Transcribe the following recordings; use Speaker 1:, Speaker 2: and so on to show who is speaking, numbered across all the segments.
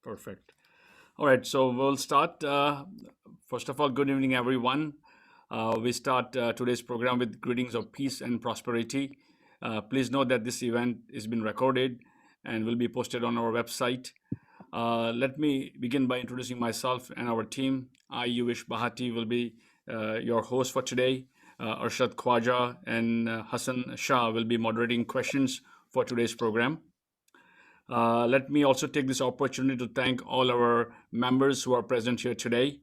Speaker 1: Perfect. All right, so we'll start. First of all, good evening, everyone. We start today's program with greetings of peace and prosperity. Please note that this event is being recorded and will be posted on our website. Let me begin by introducing myself and our team. I, Yuvish Bahati, will be your host for today. Arshad Khwaja and Hassan Shah will be moderating questions for today's program. Let me also take this opportunity to thank all our members who are present here today.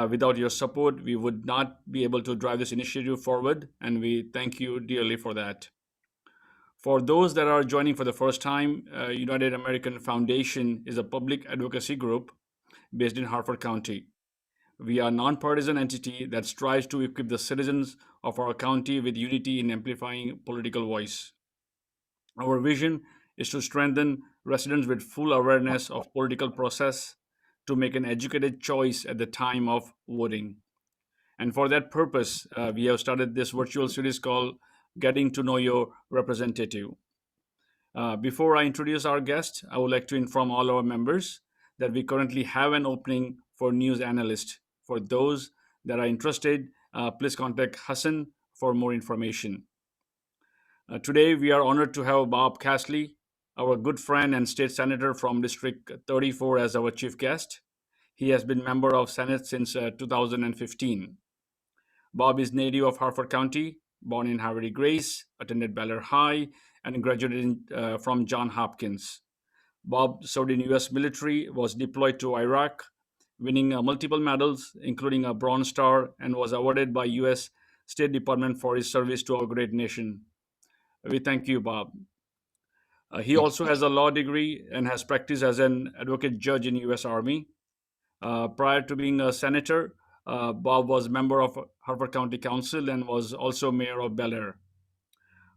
Speaker 1: Without your support, we would not be able to drive this initiative forward, and we thank you dearly for that. For those that are joining for the first time, United American Foundation is a public advocacy group based in Harford County. We are a nonpartisan entity that strives to equip the citizens of our county with unity in amplifying political voice. Our vision is to strengthen residents with full awareness of political process to make an educated choice at the time of voting. And for that purpose, we have started this virtual series called Getting to Know Your Representative. Before I introduce our guest, I would like to inform all our members that we currently have an opening for news analyst. For those that are interested, please contact Hassan for more information. Today, we are honored to have Bob Cassilly, our good friend and state senator from District 34, as our chief guest. He has been member of Senate since 2015. Bob is native of Harford County, born in Harvard Grace, attended Baylor High, and graduated from Johns Hopkins. Bob served in U.S. military, was deployed to Iraq, winning multiple medals, including a Bronze Star, and was awarded by U.S. State Department for his service to our great nation. We thank you, Bob. He
Speaker 2: Thank
Speaker 1: also has a law degree and has practiced as an advocate judge in U.S. Army. Prior to being a senator, Bob was member of Harford County Council and was also mayor of Bel Air.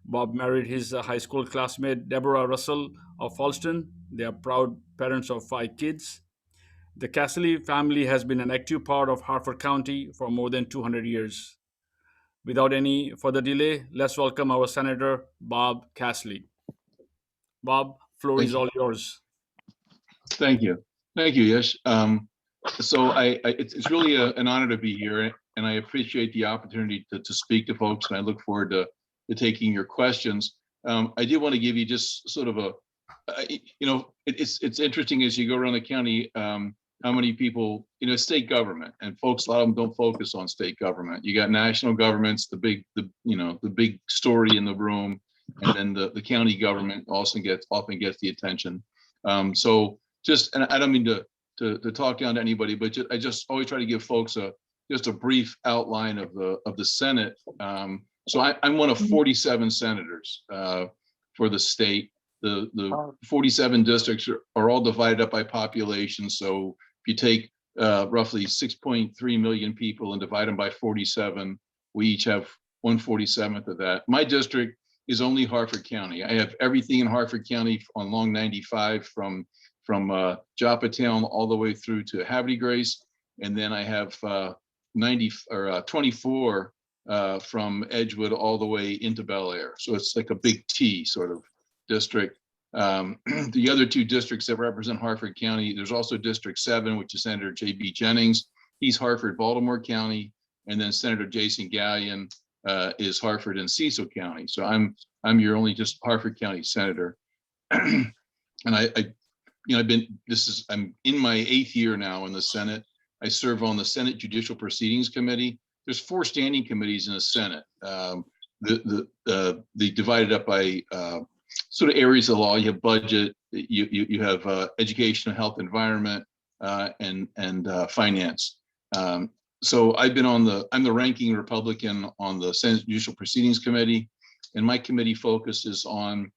Speaker 1: Bob married his high school classmate Deborah Russell of Falston. They are proud parents of 5 kids. The Cassilly family has been an active part of Harford County for more than 200 years. Without any further delay, let's welcome our Senator Bob Cassilly. Bob, floor is
Speaker 2: you.
Speaker 1: all yours.
Speaker 2: Thank you. Thank you, Yes. It's really an honor to be here, and I appreciate the opportunity to speak to folks, and I look forward to taking your questions. I did want to give you just sort of it's interesting as you go around the county, how many people, state government, and folks, a lot of them don't focus on state government. You got national governments, the big story in the room, and then the county government often gets the attention. And I don't mean to talk down to anybody, but I just always try to give folks just a brief outline of the Senate. I'm one of 47 senators for the state. The 47 districts are all divided up by population. So if you take roughly 6.3 million people and divide them by 47, we each have 1/47th of that. My district is only Harford County. I have everything in Harford County on Long 95 from Joppatown all the way through to Havre de Grace, and then I have 24 from Edgewood all the way into Bel Air. So it's like a big T sort of district. The other two districts that represent Harford County, there's also District 7, which is Senator J.B. Jennings. He's Harford, Baltimore County, and then Senator Jason Gallion is Harford and Cecil County. So I'm your only just Harford County senator, and I'm in my 8th year now in the Senate. I serve on the Senate Judicial Proceedings Committee. There's 4 standing committees in the Senate. They divided up by sort of areas of law. You have budget, you have education, health, environment, and finance. So I'm the ranking Republican on the Senate Judicial Proceedings Committee, and my committee focuses on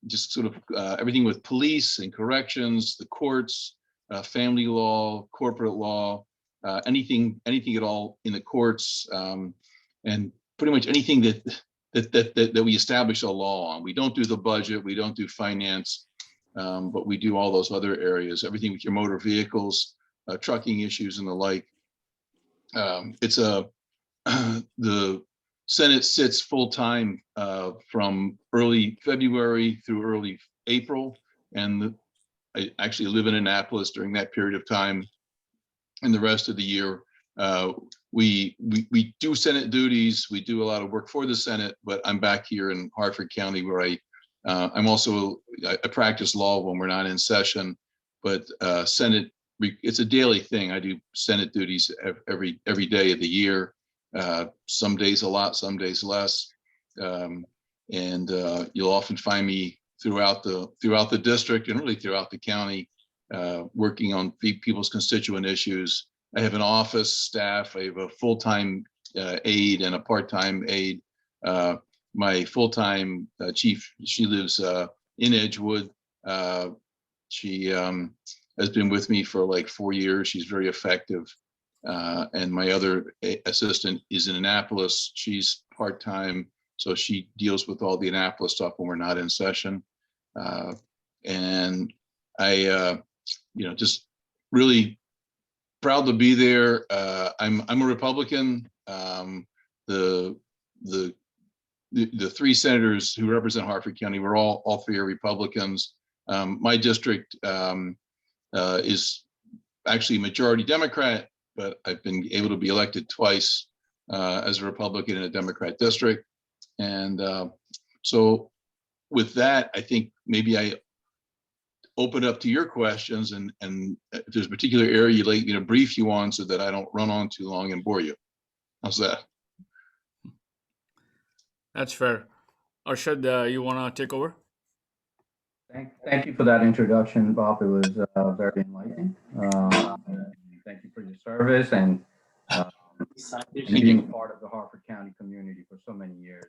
Speaker 2: just sort of everything with police and corrections, the courts, family law, corporate law, anything at all in the courts, and pretty much anything that we establish a law on. We don't do the budget, we don't do finance, but we do all those other areas, everything with your motor vehicles, trucking issues and the like. The Senate sits full time from early February through early April, and I actually live in Annapolis during that period of time. And the rest of the year, we do Senate duties. We do a lot of work for the Senate, but I'm back here in Hartford County where I'm also, I practice law when we're not in session, but Senate, it's a daily thing. I do Senate duties every day of the year. Some days a lot, some days less. And you'll often find me throughout the district and really throughout the county, working on people's constituent issues. I have an office staff. I have a full-time aide and a part-time aide. My full-time chief, she lives in Edgewood. She has been with me for like 4 years. She's very effective. And my other assistant is in Annapolis. She's part-time, so she deals with all the Annapolis stuff when we're not in session. And I, just really proud to be there. I'm a Republican. The three senators who represent Hartford County, we're all three are Republicans. My district is actually majority Democrat, but I've been able to be elected twice as a Republican in a Democrat district. And so with that, I think maybe I open up to your questions, and if there's a particular area you'd like me to brief you on so that I don't run on too long and bore you. How's that?
Speaker 1: That's fair. Arshad, you want to take over?
Speaker 3: Thank you for that introduction, Bob. It was very enlightening. Thank you for your service and being part of the Hartford County community for so many years.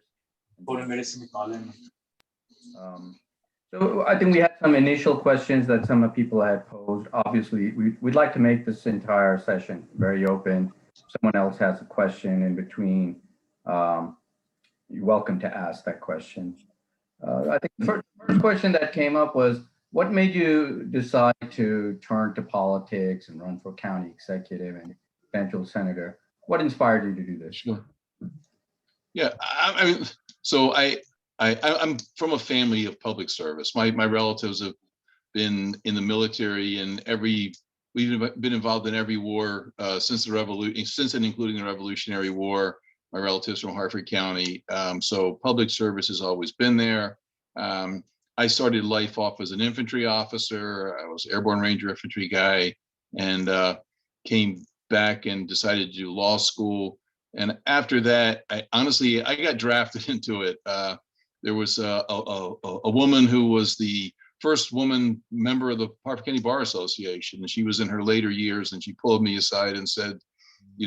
Speaker 3: So I think we had some initial questions that some of people had posed. Obviously, we'd like to make this entire session very open. If someone else has a question in between, you're welcome to ask that question. I think the first question that came up was, what made you decide to turn to politics and run for county executive and eventual senator? What inspired you to do this?
Speaker 2: Sure. Yeah, I mean, so I'm from a family of public service. My relatives have been in the military, and we've been involved in every war since the revolution, since and including the Revolutionary War. My relatives from Hartford County, so public service has always been there. I started life off as an infantry officer. I was airborne ranger infantry guy, and came back and decided to do law school. And after that, I got drafted into it. There was a woman who was the first woman member of the Hartford County Bar Association, and she was in her later years, and she pulled me aside and said,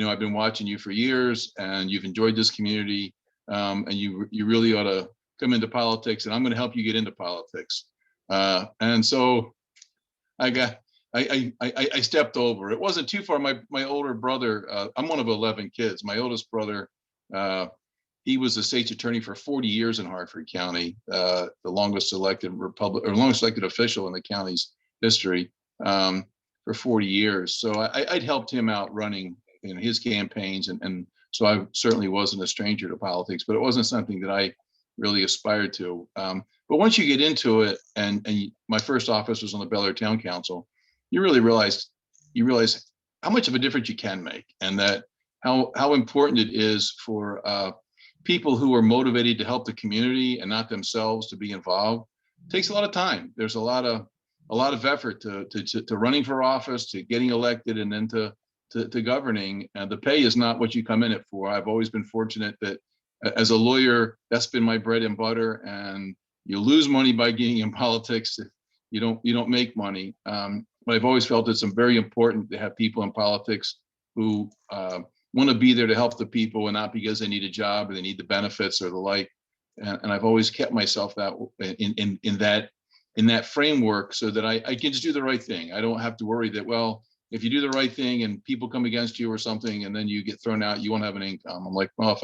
Speaker 2: I've been watching you for years, and you've enjoyed this community, and you really ought to come into politics, and I'm going to help you get into politics. And so I stepped over. It wasn't too far. My older brother, I'm one of 11 kids. My oldest brother, he was the state's attorney for 40 years in Hartford County, the longest elected official in the county's history, for 40 years. So I'd helped him out running his campaigns, and so I certainly wasn't a stranger to politics, but it wasn't something that I really aspired to. But once you get into it, and my first office was on the Bel Air Town Council, you realize how much of a difference you can make, and that how important it is for people who are motivated to help the community and not themselves to be involved. It takes a lot of time. There's a lot of effort to running for office, to getting elected, and then to governing. And the pay is not what you come in it for. I've always been fortunate that as a lawyer, that's been my bread and butter. And you lose money by getting in politics. You don't make money. But I've always felt it's very important to have people in politics who want to be there to help the people, and not because they need a job or they need the benefits or the like. And I've always kept myself that in that framework, so that I can just do the right thing. I don't have to worry that, well, if you do the right thing and people come against you or something, and then you get thrown out, you won't have an income. I'm like, well, if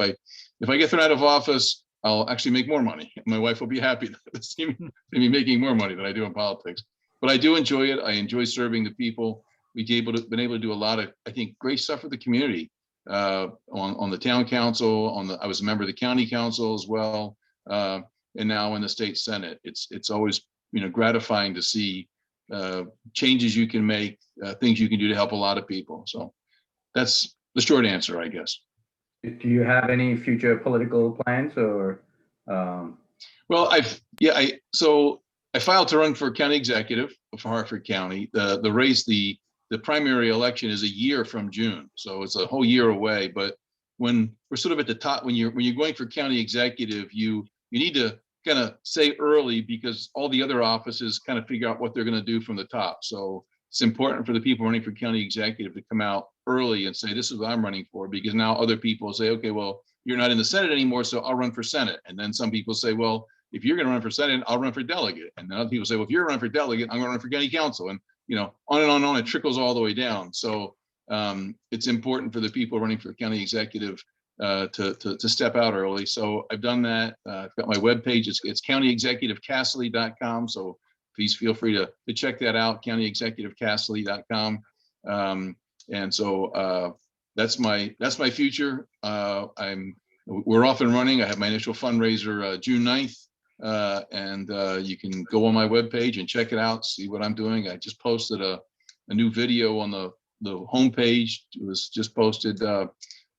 Speaker 2: I get thrown out of office, I'll actually make more money. My wife will be happy to see me making more money than I do in politics. But I do enjoy it. I enjoy serving the people. We've been able to do a lot of, I think, great stuff for the community. On the town council, I was a member of the county council as well, and now in the state senate. It's always gratifying to see changes you can make, things you can do to help a lot of people. So that's the short answer, I guess.
Speaker 3: Do you have any future political plans or? um,
Speaker 2: Well, so I filed to run for county executive for Hartford County. The race, the primary election is a year from June, so it's a whole year away. But when we're sort of at the top, when you're going for county executive, you need to kind of say early, because all the other offices kind of figure out what they're going to do from the top. So it's important for the people running for county executive to come out early and say, this is what I'm running for, because now other people say, okay, well, you're not in the Senate anymore, so I'll run for Senate. And then some people say, well, if you're going to run for Senate, I'll run for delegate. And then other people say, well, if you're running for delegate, I'm going to run for county council. And, on and on and on, it trickles all the way down. So it's important for the people running for county executive to step out early. So I've done that. I've got my webpage. It's countyexecutivecassilly.com. So please feel free to check that out, countyexecutivecassilly.com. And so that's my future. We're off and running. I have my initial fundraiser June 9th. And you can go on my webpage and check it out, see what I'm doing. I just posted a new video on the homepage. It was just posted I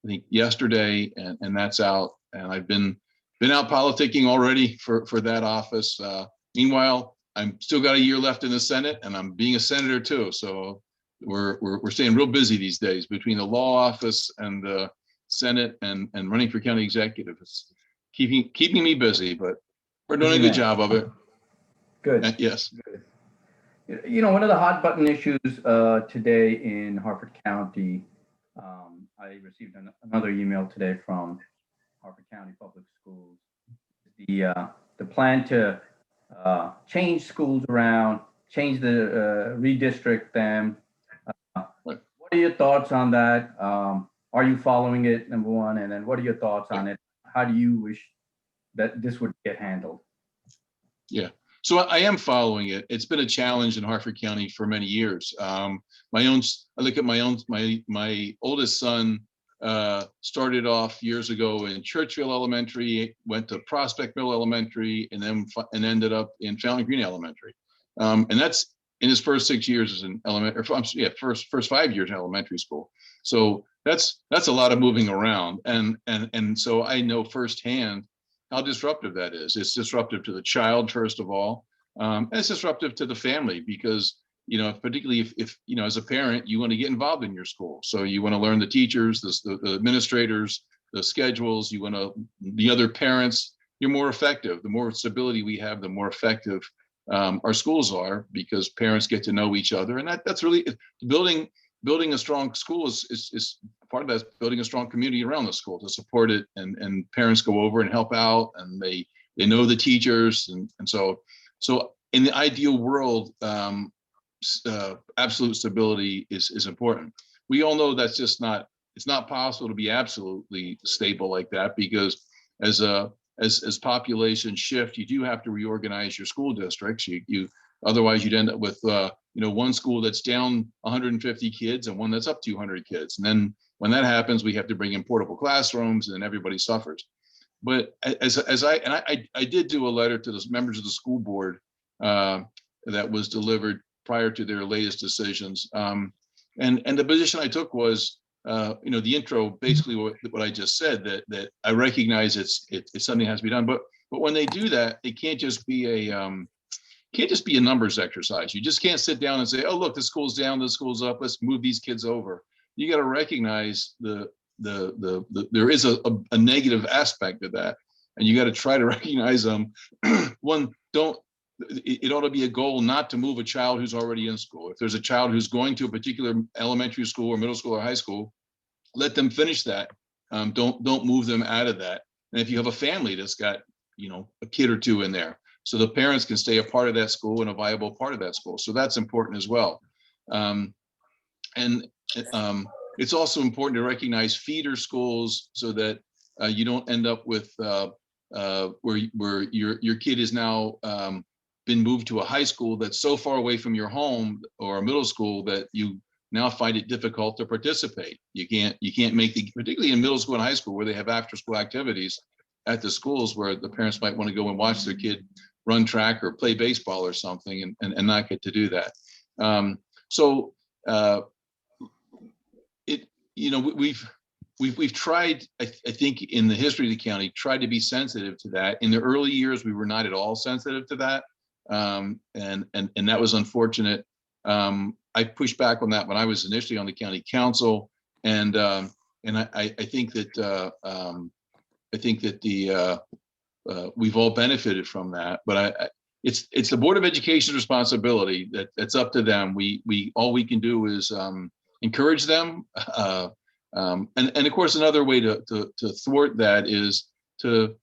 Speaker 2: think yesterday, and that's out. And I've been out politicking already for that office. Meanwhile, I'm still got a year left in the Senate, and I'm being a senator too. So we're staying real busy these days between the law office and the Senate and running for county executive. It's keeping me busy, but we're doing a good job of it.
Speaker 3: Good.
Speaker 2: Yes.
Speaker 3: Good. One of the hot button issues today in Hartford County, I received another email today from Hartford County Public Schools. The plan to change schools around, redistrict them. What are your thoughts on that? Are you following it, number one? And then what are your thoughts on it? How do you wish that this would get handled?
Speaker 2: Yeah, so I am following it. It's been a challenge in Hartford County for many years. I look at my oldest son started off years ago in Churchville Elementary, went to Prospect Mill Elementary, and then ended up in Fountain Green Elementary. And that's in his first 6 years as an first 5 years in elementary school. So that's a lot of moving around, and so I know firsthand how disruptive that is. It's disruptive to the child, first of all, and it's disruptive to the family, because particularly if as a parent, you want to get involved in your school, so you want to learn the teachers, the administrators, the schedules. You want to the other parents. You're more effective. The more stability we have, the more effective our schools are, because parents get to know each other, and that's really building a strong school is part of that. Is building a strong community around the school to support it, and parents go over and help out, and they know the teachers, and so in the ideal world, absolute stability is important. We all know that's just not. It's not possible to be absolutely stable like that, because as population shift, you do have to reorganize your school districts. You otherwise you'd end up with one school that's down 150 kids and one that's up 200 kids. And then when that happens, we have to bring in portable classrooms, and then everybody suffers. But I did do a letter to the members of the school board that was delivered prior to their latest decisions. And the position I took was, the intro, basically what I just said, that I recognize it's something that has to be done. But when they do that, it can't just be a numbers exercise. You just can't sit down and say, oh, look, the school's down, the school's up, let's move these kids over. You got to recognize there is a negative aspect of that, and you got to try to recognize them. It ought to be a goal not to move a child who's already in school. If there's a child who's going to a particular elementary school or middle school or high school, let them finish that. Don't move them out of that. And if you have a family that's got a kid or two in there, so the parents can stay a part of that school and a viable part of that school. So that's important as well. It's also important to recognize feeder schools, so that you don't end up with where your kid is now been moved to a high school that's so far away from your home, or a middle school, that you now find it difficult to participate. You can't make particularly in middle school and high school, where they have after school activities at the schools, where the parents might want to go and watch their kid run track or play baseball or something and not get to do that. So it, you know, we've tried, I think in the history of the county, tried to be sensitive to that. In the early years, we were not at all sensitive to that. And that was unfortunate. I pushed back on that when I was initially on the county council. And I think that we've all benefited from that, but it's the Board of Education's responsibility. That's up to them. We all we can do is encourage them. And of course, another way to thwart that is to,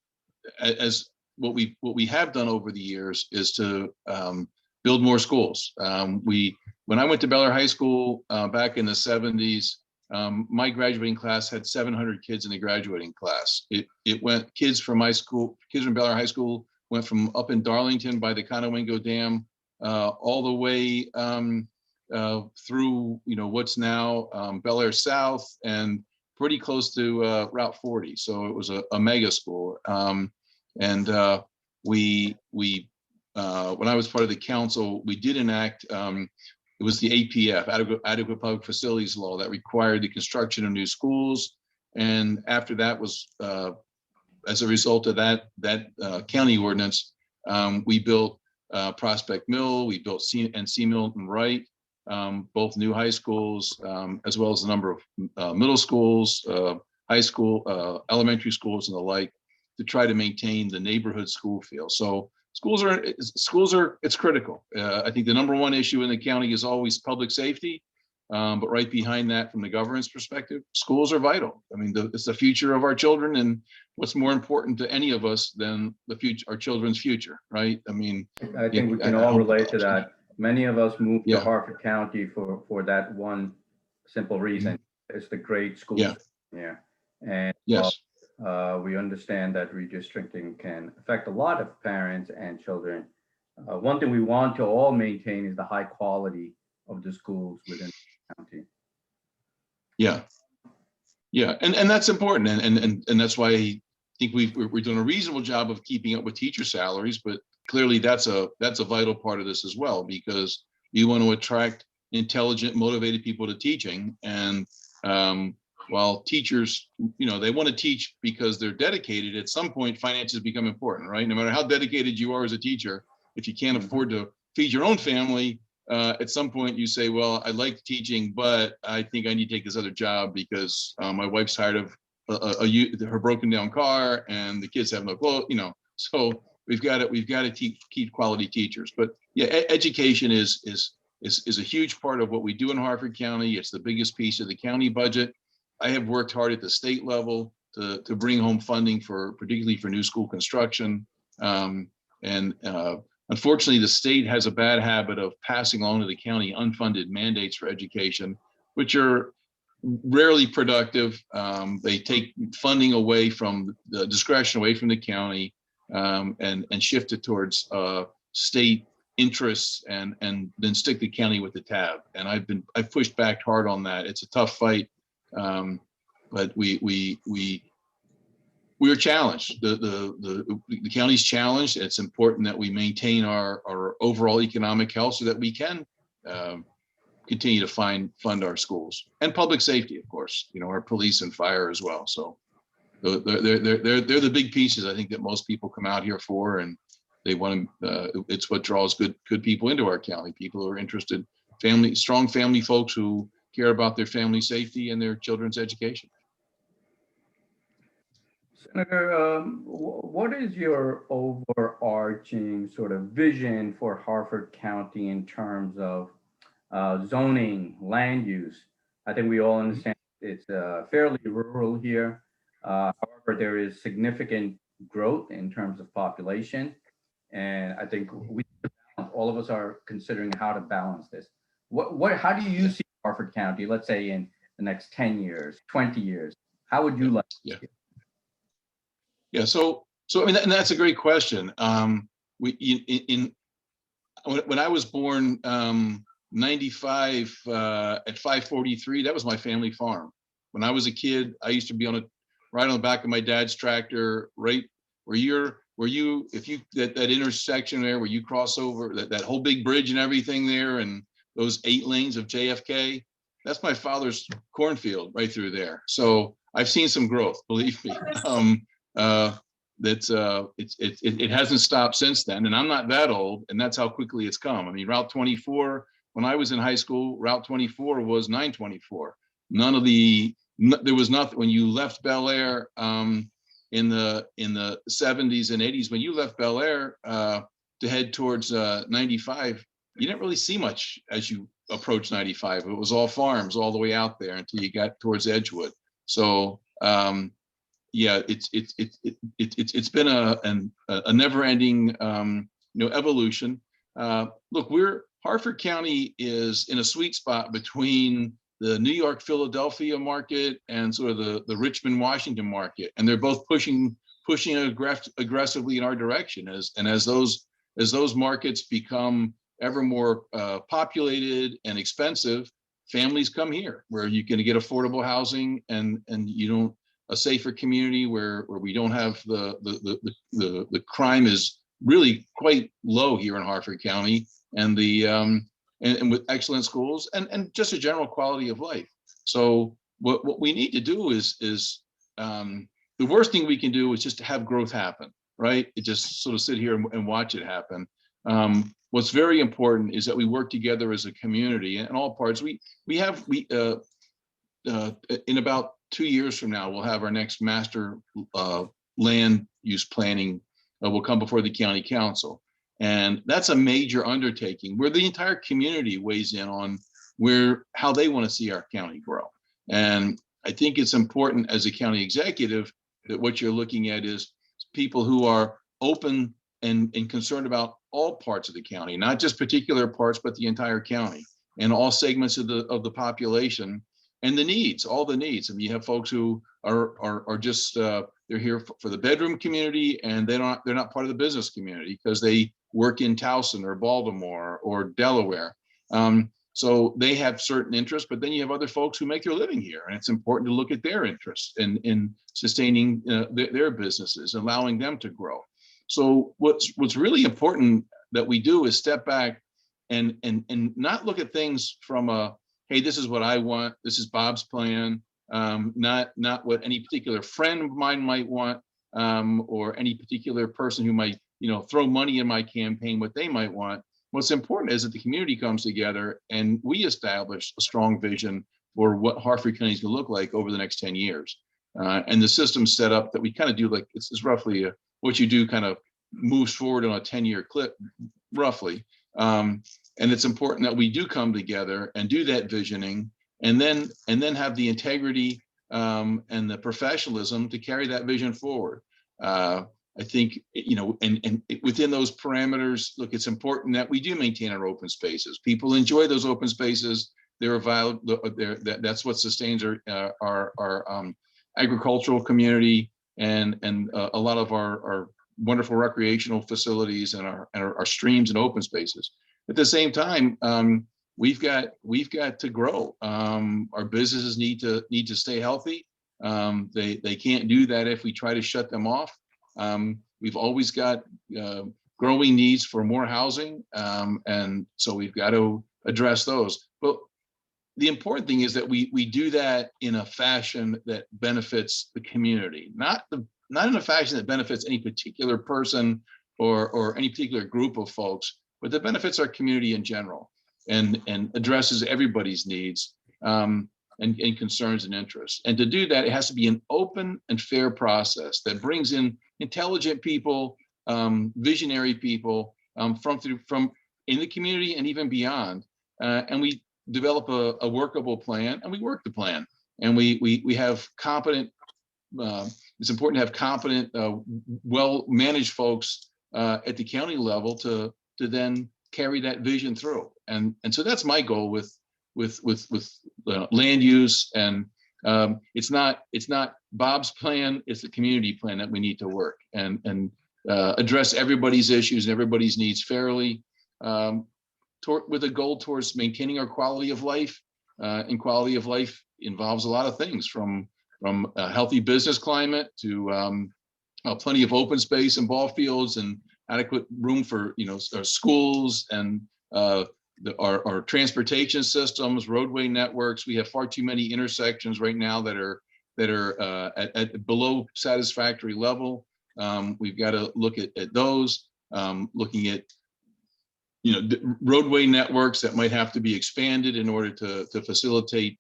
Speaker 2: as what we have done over the years, is to build more schools. When I went to Bel Air High School back in the 70s, my graduating class had 700 kids in the graduating class. It went, kids from my school, kids from Bel Air High School went from up in Darlington by the Conowingo Dam all the way through, you know, what's now Bel Air South and pretty close to Route 40. So it was a mega school. When I was part of the council, we did enact, it was the APF, Adequate Public Facilities Law, that required the construction of new schools. And after that was, as a result of that county ordinance, we built Prospect Mill, we built C Milton Wright, both new high schools, as well as a number of middle schools, high school, elementary schools and the like, to try to maintain the neighborhood school feel. So schools are, it's critical. I think the number one issue in the county is always public safety. But right behind that, from the government's perspective, schools are vital. I mean, it's the future of our children, and what's more important to any of us than the future, our children's future, right? I mean,
Speaker 3: I think we can all relate to that. Many of us moved to Harford County for that one simple reason. It's the great schools. Yeah. And
Speaker 2: yes.
Speaker 3: We understand that redistricting can affect a lot of parents and children. One thing we want to all maintain is the high quality of the schools within the county. Yeah,
Speaker 2: and that's important, and that's why I think we're doing a reasonable job of keeping up with teacher salaries, but clearly that's a vital part of this as well, because you want to attract intelligent, motivated people to teaching. And while teachers, you know, they want to teach because they're dedicated, at some point finances become important, right? No matter how dedicated you are as a teacher, if you can't afford to feed your own family, at some point you say, well, I like teaching, but I think I need to take this other job because my wife's tired of her broken down car and the kids have no clothes, you know. So we've got to keep quality teachers. But yeah, education is a huge part of what we do in Harford County. It's the biggest piece of the county budget. I have worked hard at the state level to bring home funding particularly for new school construction. Unfortunately, the state has a bad habit of passing along to the county unfunded mandates for education, which are rarely productive. They take funding away from the discretion away from the county, and shift it towards state interests, and then stick the county with the tab. And I've pushed back hard on that. It's a tough fight, but we're challenged. The county's challenged. It's important that we maintain our overall economic health so that we can continue to fund our schools and public safety, of course. You know, our police and fire as well. So they're the big pieces I think that most people come out here for, and they want to. It's what draws good people into our county. People who are interested, strong family folks who care about their family safety and their children's education.
Speaker 3: Senator, what is your overarching sort of vision for Harford County in terms of zoning, land use? I think we all understand it's fairly rural here. However, there is significant growth in terms of population. And I think all of us are considering how to balance this. How do you see Harford County, let's say in the next 10 years, 20 years? How would you like to see it?
Speaker 2: Yeah, so I mean, and that's a great question. When I was born, 95 at 543, that was my family farm. When I was a kid, I used to be ride on the back of my dad's tractor, right where where that intersection there where you cross over that whole big bridge and everything there, and those 8 lanes of JFK, that's my father's cornfield right through there. So I've seen some growth, believe me. It hasn't stopped since then, and I'm not that old, and that's how quickly it's come. I mean, Route 24, when I was in high school, Route 24 was 924. There was nothing when you left Bel Air in the 70s and 80s. When you left Bel Air to head towards 95, you didn't really see much as you approached 95. It was all farms all the way out there until you got towards Edgewood. So yeah, it's been a never-ending evolution. Look, Harford County is in a sweet spot between the New York, Philadelphia market and sort of the Richmond, Washington market, and they're both pushing aggressively in our direction. As those markets become ever more populated and expensive, families come here where you can get affordable housing and a safer community where we don't have the crime is really quite low here in Harford County, and and with excellent schools and just a general quality of life. So what we need to do is the worst thing we can do is just to have growth happen, right? It just sort of sit here and watch it happen. What's very important is that we work together as a community and all parts. In about 2 years from now, we'll have our next master land use planning will come before the county council. And that's a major undertaking where the entire community weighs in on how they want to see our county grow. And I think it's important as a county executive that what you're looking at is people who are open and concerned about all parts of the county, not just particular parts, but the entire county and all segments of the population and all the needs. I mean, you have folks who are just they're here for the bedroom community, and they're not part of the business community because they work in Towson or Baltimore or Delaware. So they have certain interests, but then you have other folks who make their living here, and it's important to look at their interests in sustaining their businesses, allowing them to grow. So what's really important that we do is step back and not look at things from hey, this is what I want, this is Bob's plan, not what any particular friend of mine might want, or any particular person who might throw money in my campaign, what they might want. What's important is that the community comes together and we establish a strong vision for what Harford County is going to look like over the next 10 years. And the system's set up that we kind of do like, it's roughly what you do kind of moves forward on a 10-year clip, roughly. And it's important that we do come together and do that visioning and then have the integrity and the professionalism to carry that vision forward. I think, and within those parameters, look, it's important that we do maintain our open spaces. People enjoy those open spaces. They're available. That's what sustains our agricultural community and a lot of our wonderful recreational facilities and our streams and open spaces. At the same time, we've got to grow. Our businesses need to stay healthy. They can't do that if we try to shut them off. We've always got growing needs for more housing, and so we've got to address those. But the important thing is that we do that in a fashion that benefits the community, not in a fashion that benefits any particular person or any particular group of folks, but that benefits our community in general and addresses everybody's needs and concerns and interests. And to do that, it has to be an open and fair process that brings in intelligent people, visionary people from in the community and even beyond. And we develop a workable plan, and we work the plan. And we have competent. It's important to have competent, well-managed folks at the county level to then carry that vision through. And so that's my goal with land use. And it's not Bob's plan, it's the community plan that we need to work and address everybody's issues and everybody's needs fairly, with a goal towards maintaining our quality of life. And quality of life involves a lot of things, from a healthy business climate to plenty of open space and ball fields and adequate room for, our schools and our transportation systems, roadway networks. We have far too many intersections right now that are at below satisfactory level. We've got to look at those, looking at roadway networks that might have to be expanded in order to facilitate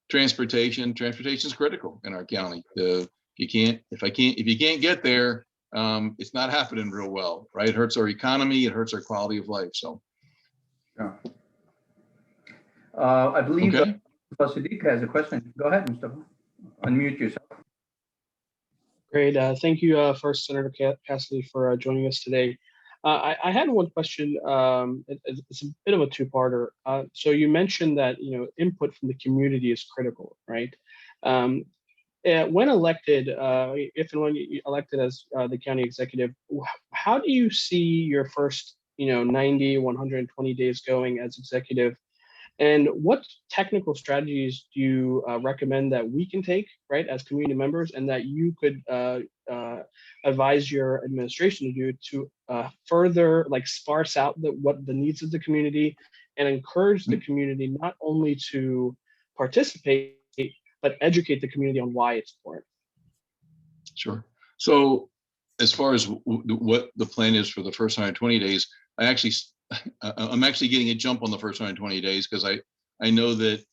Speaker 2: transportation. Transportation is critical in our county. If you can't get there, it's not happening real well, right? It hurts our economy, it hurts our quality of life. So,
Speaker 3: Yeah. I believe
Speaker 2: okay.
Speaker 3: Sadiq has a question. Go ahead, Mustafa. Unmute yourself.
Speaker 4: Great. Thank you, first Senator Cassilly, for joining us today. I had one question. It's a bit of a two-parter. So you mentioned that input from the community is critical, right? When elected, if and when you elected as the county executive, how do you see your first 90, 120 days going as executive? And what technical strategies do you recommend that we can take, right, as community members, and that you could advise your administration to do to further sparse out what the needs of the community and encourage the community not only to participate, but educate the community on why it's important? Sure.
Speaker 2: So as far as what the plan is for the first 120 days, I'm actually getting a jump on the first 120 days because I know that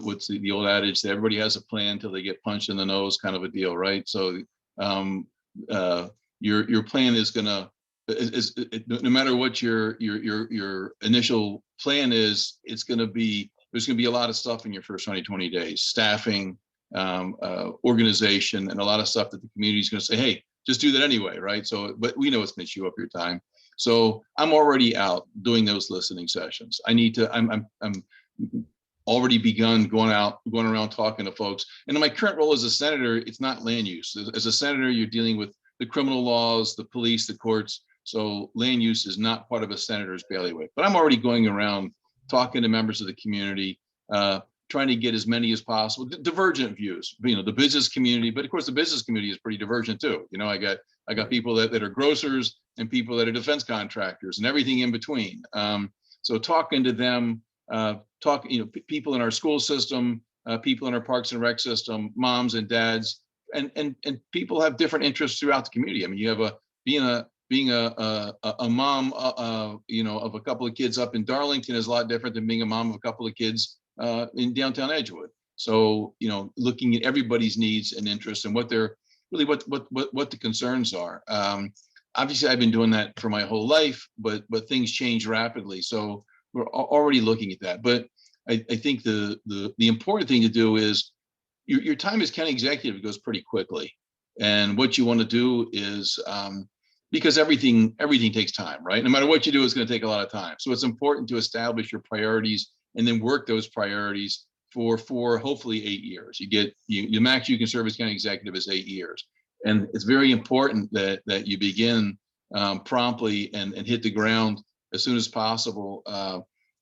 Speaker 2: what's the old adage that everybody has a plan till they get punched in the nose, kind of a deal, right? So your plan is gonna no matter what your initial plan is, there's gonna be a lot of stuff in your first 120 days, staffing, organization, and a lot of stuff that the community is gonna say, hey, just do that anyway, right? So, but we know it's gonna chew up your time. So I'm already out doing those listening sessions. I'm already begun going around talking to folks. And in my current role as a senator, it's not land use. As a senator, you're dealing with the criminal laws, the police, the courts. So land use is not part of a senator's bailiwick. But I'm already going around talking to members of the community, trying to get as many as possible, divergent views, the business community, but of course the business community is pretty divergent too. I got people that are grocers and people that are defense contractors and everything in between. So talking to them, people in our school system, people in our parks and rec system, moms and dads, and people have different interests throughout the community. I mean, you have being a mom, of a couple of kids up in Darlington is a lot different than being a mom of a couple of kids in downtown Edgewood. So, looking at everybody's needs and interests and what they're really what the concerns are. Obviously, I've been doing that for my whole life, but things change rapidly. So we're already looking at that. But I think the important thing to do is your time as county executive goes pretty quickly. And what you want to do is because everything takes time, right? No matter what you do, it's going to take a lot of time. So it's important to establish your priorities and then work those priorities for hopefully 8 years. The max you can serve as county executive is 8 years. And it's very important that you begin promptly and hit the ground as soon as possible,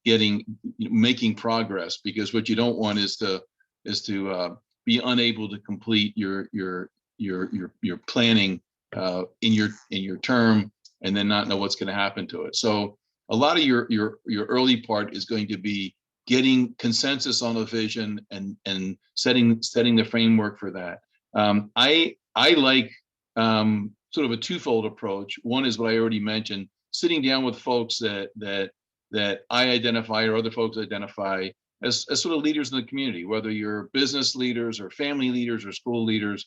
Speaker 2: making progress, because what you don't want is to be unable to complete your planning in your term and then not know what's going to happen to it. So a lot of your early part is going to be getting consensus on a vision and setting the framework for that. I like sort of a twofold approach. One is what I already mentioned, sitting down with folks that I identify or other folks identify as sort of leaders in the community, whether you're business leaders or family leaders or school leaders,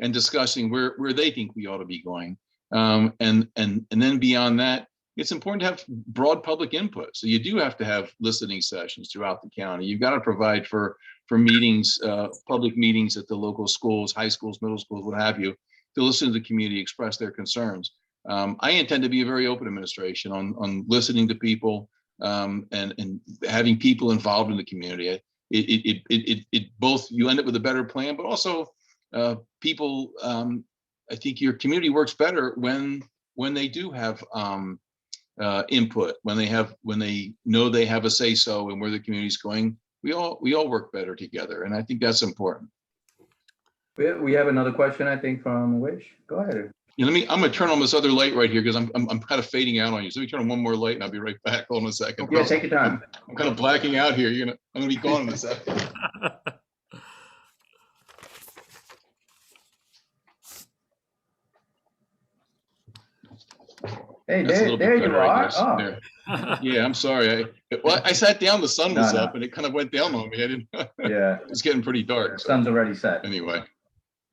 Speaker 2: and discussing where they think we ought to be going. And then beyond that, it's important to have broad public input. So you do have to have listening sessions throughout the county. You've got to provide for meetings, public meetings at the local schools, high schools, middle schools, what have you, to listen to the community express their concerns. I intend to be a very open administration on listening to people and having people involved in the community. It both, you end up with a better plan, but also people, I think your community works better when they do have input, when they know they have a say so and where the community's going. We all work better together, and I think that's important.
Speaker 3: We have another question, I think, from Wish. Go ahead.
Speaker 2: Yeah, I'm gonna turn on this other light right here because I'm kind of fading out on you. So let me turn on one more light and I'll be right back. Hold on a second.
Speaker 3: Yeah, take your time.
Speaker 2: I'm kind of blacking out here. I'm gonna be gone in a second.
Speaker 3: Hey,
Speaker 2: That's a little
Speaker 3: there
Speaker 2: bit
Speaker 3: you
Speaker 2: better, I
Speaker 3: are.
Speaker 2: guess.
Speaker 3: Oh,
Speaker 2: There. Yeah, I'm sorry. I sat down, the sun was
Speaker 3: No, no.
Speaker 2: up and it kind of went down on me. I didn't,
Speaker 3: yeah.
Speaker 2: it's getting pretty
Speaker 3: The
Speaker 2: dark. So
Speaker 3: sun's already set.
Speaker 2: anyway,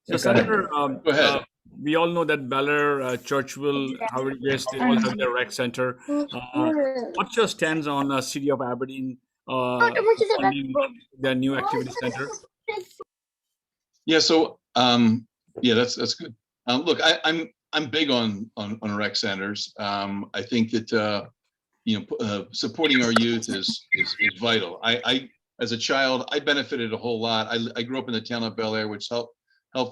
Speaker 1: So,
Speaker 3: Yeah, go ahead.
Speaker 1: Senator,
Speaker 2: go ahead.
Speaker 1: we all know that Beller, Churchville, Howard West, they all have their rec center. What's your stance on City of Aberdeen funding their new activity center?
Speaker 2: Yeah, so yeah, that's good. Look, I'm big on rec centers. I think that supporting our youth is vital. I as a child, I benefited a whole lot. I grew up in the town of Bel Air, which helped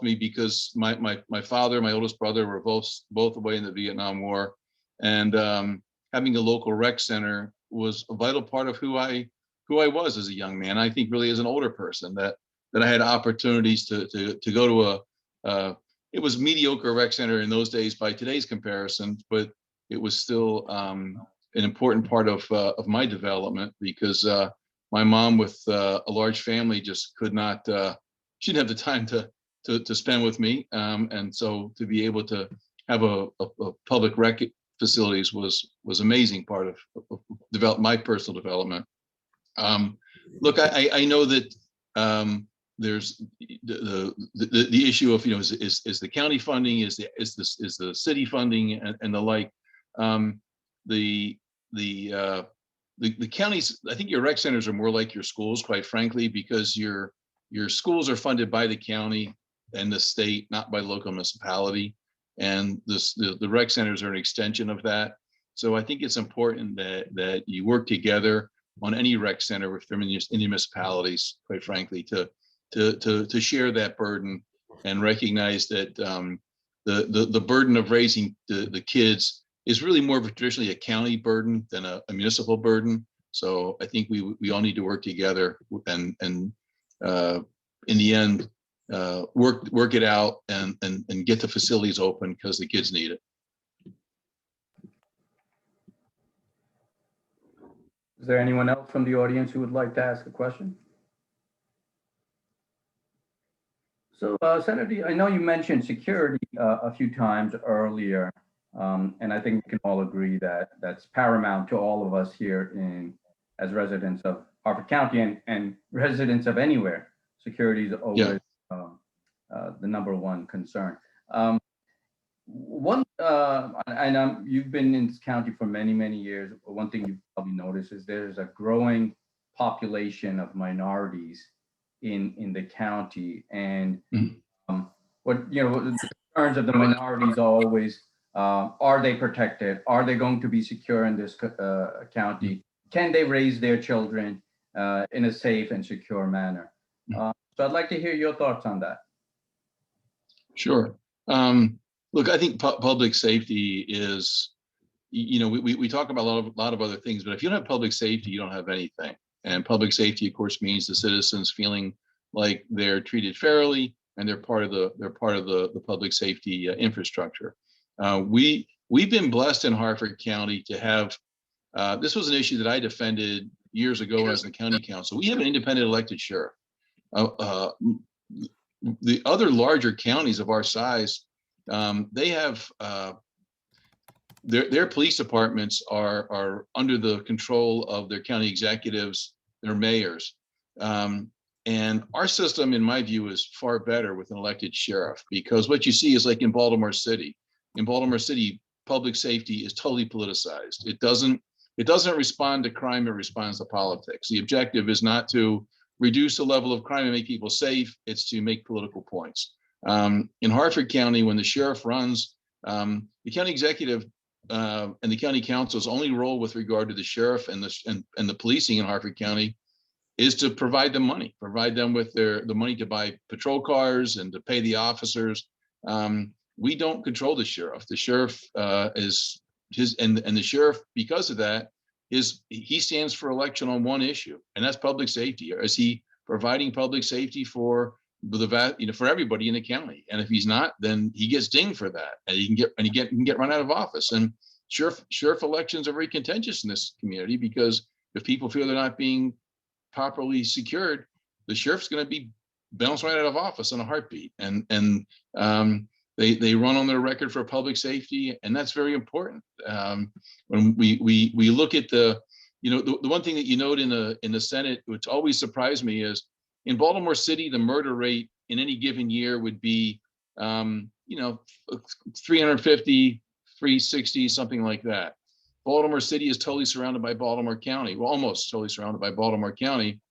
Speaker 2: me because my father, my oldest brother were both away in the Vietnam War, and having a local rec center was a vital part of who I was as a young man. I think really as an older person that I had opportunities to go to it was mediocre rec center in those days by today's comparison, but it was still an important part of my development because my mom with a large family just could not, she didn't have the time to spend with me. And so to be able to have a public rec facilities was amazing part of my personal development. Look, I know that there's the issue of is the county funding, is the city funding and the like. The counties, I think your rec centers are more like your schools, quite frankly, because your schools are funded by the county and the state, not by local municipality, and the rec centers are an extension of that. So I think it's important that you work together on any rec center with them in the municipalities, quite frankly, to share that burden and recognize that the burden of raising the kids is really more of traditionally a county burden than a municipal burden. So I think we all need to work together and in the end work it out and get the facilities open because the kids need it.
Speaker 3: Is there anyone else from the audience who would like to ask a question? So, Senator, I know you mentioned security a few times earlier, and I think we can all agree that that's paramount to all of us here as residents of Harford County and residents of anywhere. Security is always the number one concern. You've been in this county for many, many years. One thing you've probably noticed is there's a growing population of minorities in the county, and the concerns of the minorities are always, are they protected? Are they going to be secure in this county? Can they raise their children in a safe and secure manner? So I'd like to hear your thoughts on that.
Speaker 2: Sure. Look, I think public safety is, we talk about a lot of other things, but if you don't have public safety, you don't have anything. And public safety, of course, means the citizens feeling like they're treated fairly and they're part of the public safety infrastructure. We've been blessed in Harford County to have. This was an issue that I defended years ago as the county council. We have an independent elected sheriff. The other larger counties of our size, they have their police departments are under the control of their county executives, their mayors. And our system, in my view, is far better with an elected sheriff, because what you see is like in Baltimore City. In Baltimore City, public safety is totally politicized. It doesn't respond to crime, it responds to politics. The objective is not to reduce the level of crime and make people safe, it's to make political points. In Harford County, when the sheriff runs, the county executive and the county council's only role with regard to the sheriff and the policing in Harford County is to provide them money, provide them with the money to buy patrol cars and to pay the officers. We don't control the sheriff. The sheriff is his, and the sheriff, because of that, he stands for election on one issue, and that's public safety. Is he providing public safety for for everybody in the county. And if he's not, then he gets dinged for that, and he can get run out of office. And sheriff elections are very contentious in this community, because if people feel they're not being properly secured, the sheriff's going to be bounced right out of office in a heartbeat. And they run on their record for public safety, and that's very important. When we look at the one thing that you note in the Senate, which always surprised me, is in Baltimore City, the murder rate in any given year would be 350, 360, something like that. Baltimore City is totally surrounded by Baltimore County, well, almost totally surrounded by Baltimore County.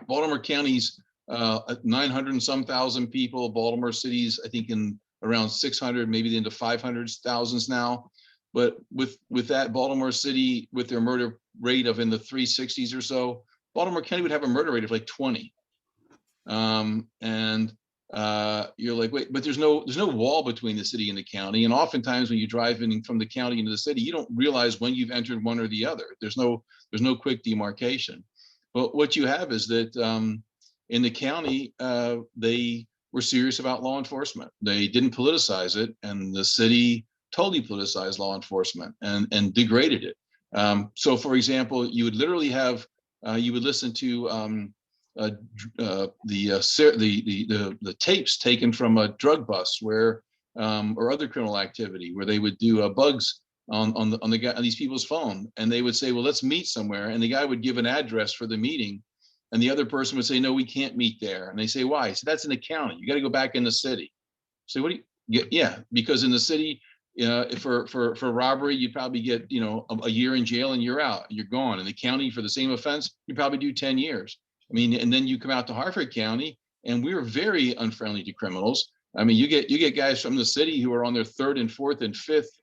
Speaker 2: Baltimore County's 900 and some thousand people. Baltimore City's, I think, in around 600, maybe into 500,000s now. But with that, Baltimore City, with their murder rate of in the 360s or so, Baltimore County would have a murder rate of like 20. You're like, wait, but there's no wall between the city and the county. And oftentimes when you drive in from the county into the city, you don't realize when you've entered one or the other. There's no quick demarcation. But what you have is that in the county, they were serious about law enforcement. They didn't politicize it, and the city totally politicized law enforcement and degraded it. So, for example, you would literally have you would listen to the tapes taken from a drug bust where or other criminal activity where they would do bugs on these people's phone, and they would say, well, let's meet somewhere, and the guy would give an address for the meeting, and the other person would say, no, we can't meet there. And they say, why? So that's in the county. You got to go back in the city. So what do you? Yeah, because in the city, for robbery, you'd probably get a year in jail and you're out, you're gone. In the county, for the same offense, you probably do 10 years. I mean, and then you come out to Harford County, and we're very unfriendly to criminals. I mean, you get guys from the city who are on their third and fourth and fifth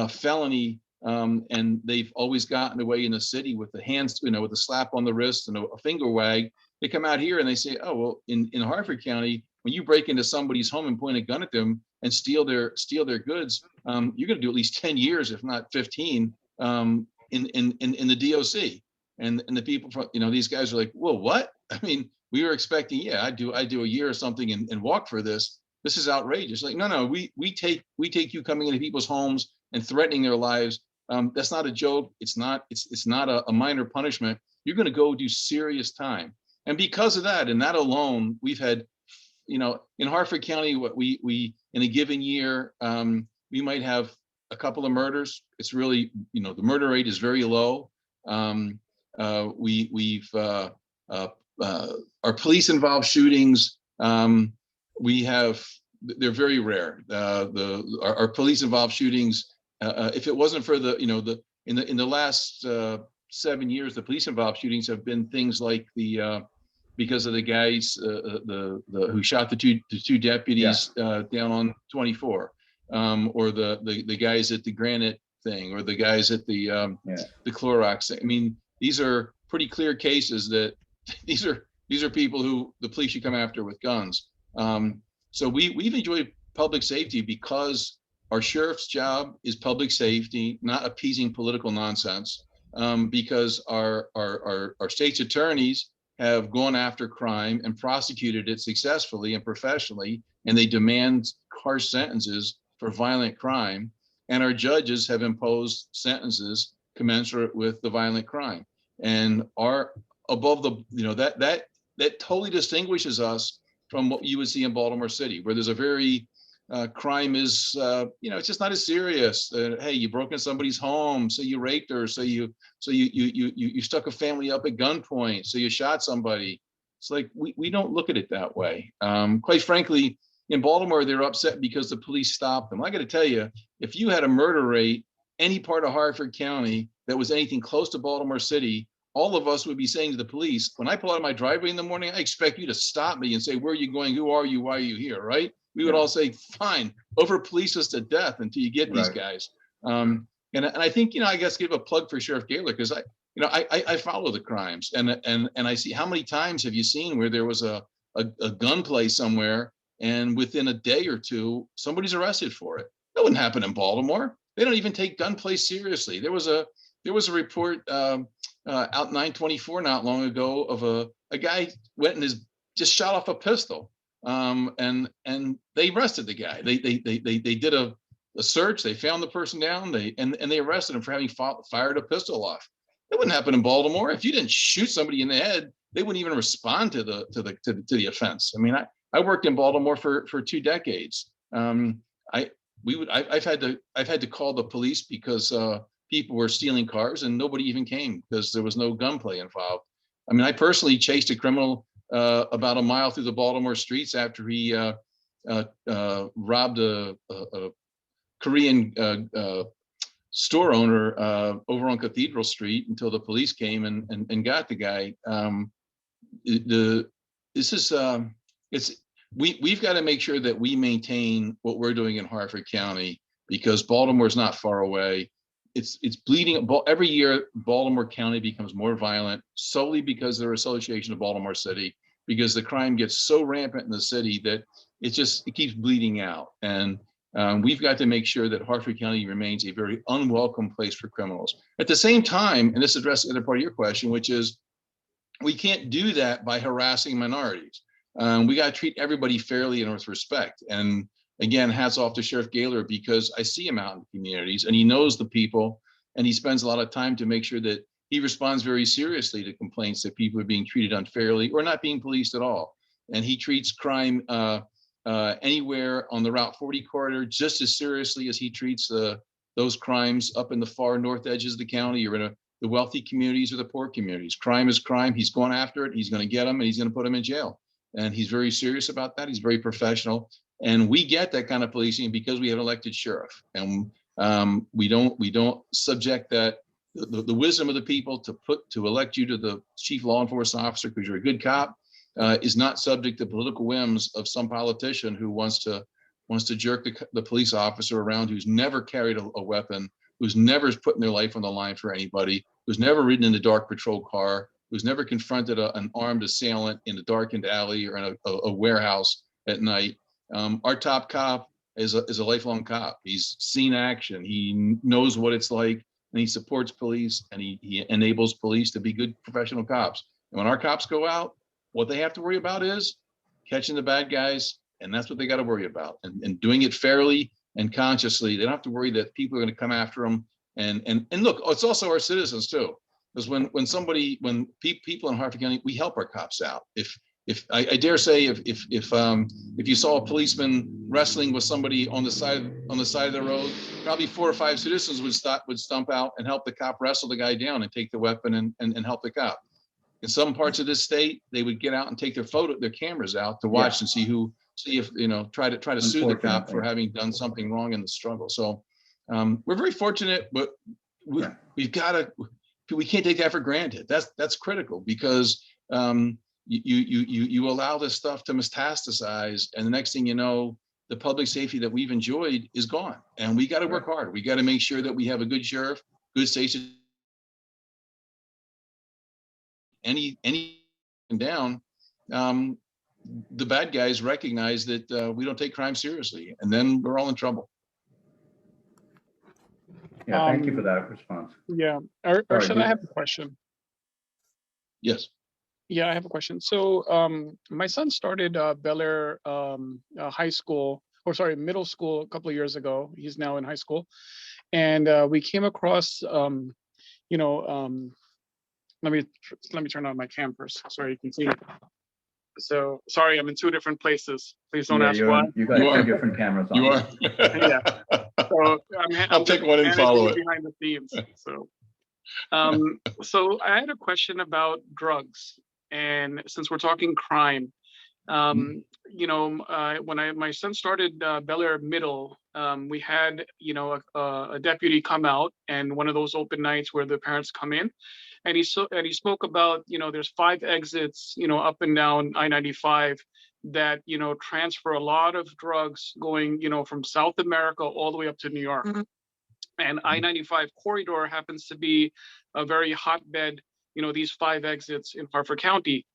Speaker 2: felony, and they've always gotten away in the city with the hands, with a slap on the wrist and a finger wag. They come out here and they say, oh, well, in Harford County, when you break into somebody's home and point a gun at them and steal their goods, you're going to do at least 10 years, if not 15, in the DOC. And the people from, these guys are like, well, what? I mean, we were expecting, I do a year or something and walk for this. This is outrageous. Like, no, we take you coming into people's homes and threatening their lives. That's not a joke. It's not a minor punishment. You're going to go do serious time. And because of that, and that alone, we've had, in Harford County, what we in a given year, we might have a couple of murders. It's really, the murder rate is very low. Our police involved shootings, they're very rare. Our police involved shootings, if it wasn't for in the last 7 years, the police involved shootings have been things like because of the guys who shot the two deputies down on 24, or the guys at the Granite thing, or the guys at the Clorox thing. I mean, these are pretty clear cases that these are people who the police should come after with guns. So we've enjoyed public safety because our sheriff's job is public safety, not appeasing political nonsense. Because our state's attorneys have gone after crime and prosecuted it successfully and professionally, and they demand harsh sentences for violent crime. And our judges have imposed sentences commensurate with the violent crime, and are above that totally distinguishes us from what you would see in Baltimore City, where there's a very crime is it's just not as serious. Hey, you broke into somebody's home, so you raped her, so you stuck a family up at gunpoint, so you shot somebody. It's like we don't look at it that way. Quite frankly, in Baltimore, they're upset because the police stopped them. I got to tell you, if you had a murder rate any part of Harford County that was anything close to Baltimore City, all of us would be saying to the police, when I pull out of my driveway in the morning, I expect you to stop me and say, where are you going? Who are you? Why are you here? Right? We would all say, fine, over police us to death until you get these guys. And I think, I guess give a plug for Sheriff Gaylor, because I follow the crimes, and I see how many times have you seen where there was a gunplay somewhere, and within a day or two, somebody's arrested for it. That wouldn't happen in Baltimore. They don't even take gunplay seriously. There was a report out 924 not long ago of a guy went and just shot off a pistol and they arrested the guy. They did a search. They found the person down. They arrested him for having fired a pistol off. It wouldn't happen in Baltimore. If you didn't shoot somebody in the head, they wouldn't even respond to the offense. I mean, I worked in Baltimore for 2 decades. I've had to call the police because people were stealing cars and nobody even came because there was no gunplay involved. I mean, I personally chased a criminal about a mile through the Baltimore streets after he robbed a Korean store owner over on Cathedral Street until the police came and got the guy. We've got to make sure that we maintain what we're doing in Harford County because Baltimore's not far away. It's bleeding. Every year, Baltimore County becomes more violent solely because they're association of Baltimore City, because the crime gets so rampant in the city that it keeps bleeding out. And we've got to make sure that Harford County remains a very unwelcome place for criminals. At the same time, and this addresses the other part of your question, which is we can't do that by harassing minorities. We got to treat everybody fairly and with respect. And again, hats off to Sheriff Gaylor because I see him out in the communities and he knows the people and he spends a lot of time to make sure that he responds very seriously to complaints that people are being treated unfairly or not being policed at all. And he treats crime anywhere on the Route 40 corridor just as seriously as he treats those crimes up in the far north edges of the county or in the wealthy communities or the poor communities. Crime is crime. He's going after it. He's going to get them and he's going to put them in jail. And he's very serious about that. He's very professional. And we get that kind of policing because we have an elected sheriff. And we don't subject that the wisdom of the people to elect you to the chief law enforcement officer because you're a good cop is not subject to political whims of some politician who wants to jerk the police officer around, who's never carried a weapon, who's never putting their life on the line for anybody, who's never ridden in a dark patrol car, who's never confronted an armed assailant in a darkened alley or in a warehouse at night. Our top cop is a lifelong cop. He's seen action. He knows what it's like, and he supports police, and he enables police to be good professional cops. And when our cops go out, what they have to worry about is catching the bad guys, and that's what they got to worry about. And doing it fairly and consciously. They don't have to worry that people are going to come after them. And look, it's also our citizens too. Because when people in Harford County, we help our cops out. If I dare say, if you saw a policeman wrestling with somebody on the side of the road, probably 4 or 5 citizens would stump out and help the cop wrestle the guy down and take the weapon and help the cop. In some parts of this state, they would get out and take their cameras out to watch and see if try to sue the cop for having done something wrong in the struggle. So we're very fortunate, but we can't take that for granted. That's critical because you allow this stuff to metastasize, and the next thing you know, the public safety that we've enjoyed is gone. And we got to work hard. We got to make sure that we have a good sheriff, good station. Any down, the bad guys recognize that we don't take crime seriously, and then we're all in trouble.
Speaker 3: Yeah, thank you for that response.
Speaker 4: Yeah, Arshad, I have a question.
Speaker 2: Yes.
Speaker 4: Yeah, I have a question. So my son started Bel Air middle school a couple of years ago. He's now in high school. And we came across, let me turn on my cam first. Sorry, you can see. So sorry, I'm in 2 different places. Please don't ask why.
Speaker 3: You got 2 different cameras on.
Speaker 2: You are.
Speaker 4: Yeah. So
Speaker 2: I'll take one and follow it
Speaker 4: behind the scenes. So, so I had a question about drugs, and since we're talking crime, when my son started Bel Air Middle, we had a deputy come out, and one of those open nights where the parents come in, and he spoke about there's 5 exits up and down I-95 that transfer a lot of drugs going from South America all the way up to New York. Mm-hmm. And I-95 corridor happens to be a very hotbed, these 5 exits in Harford County.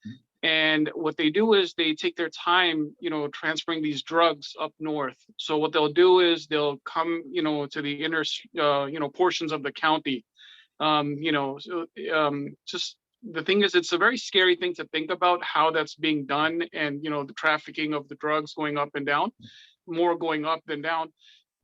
Speaker 4: And what they do is they take their time, transferring these drugs up north. So what they'll do is they'll come, to the inner, portions of the county, just
Speaker 5: the thing is, it's a very scary thing to think about how that's being done, and the trafficking of the drugs going up and down, more going up than down.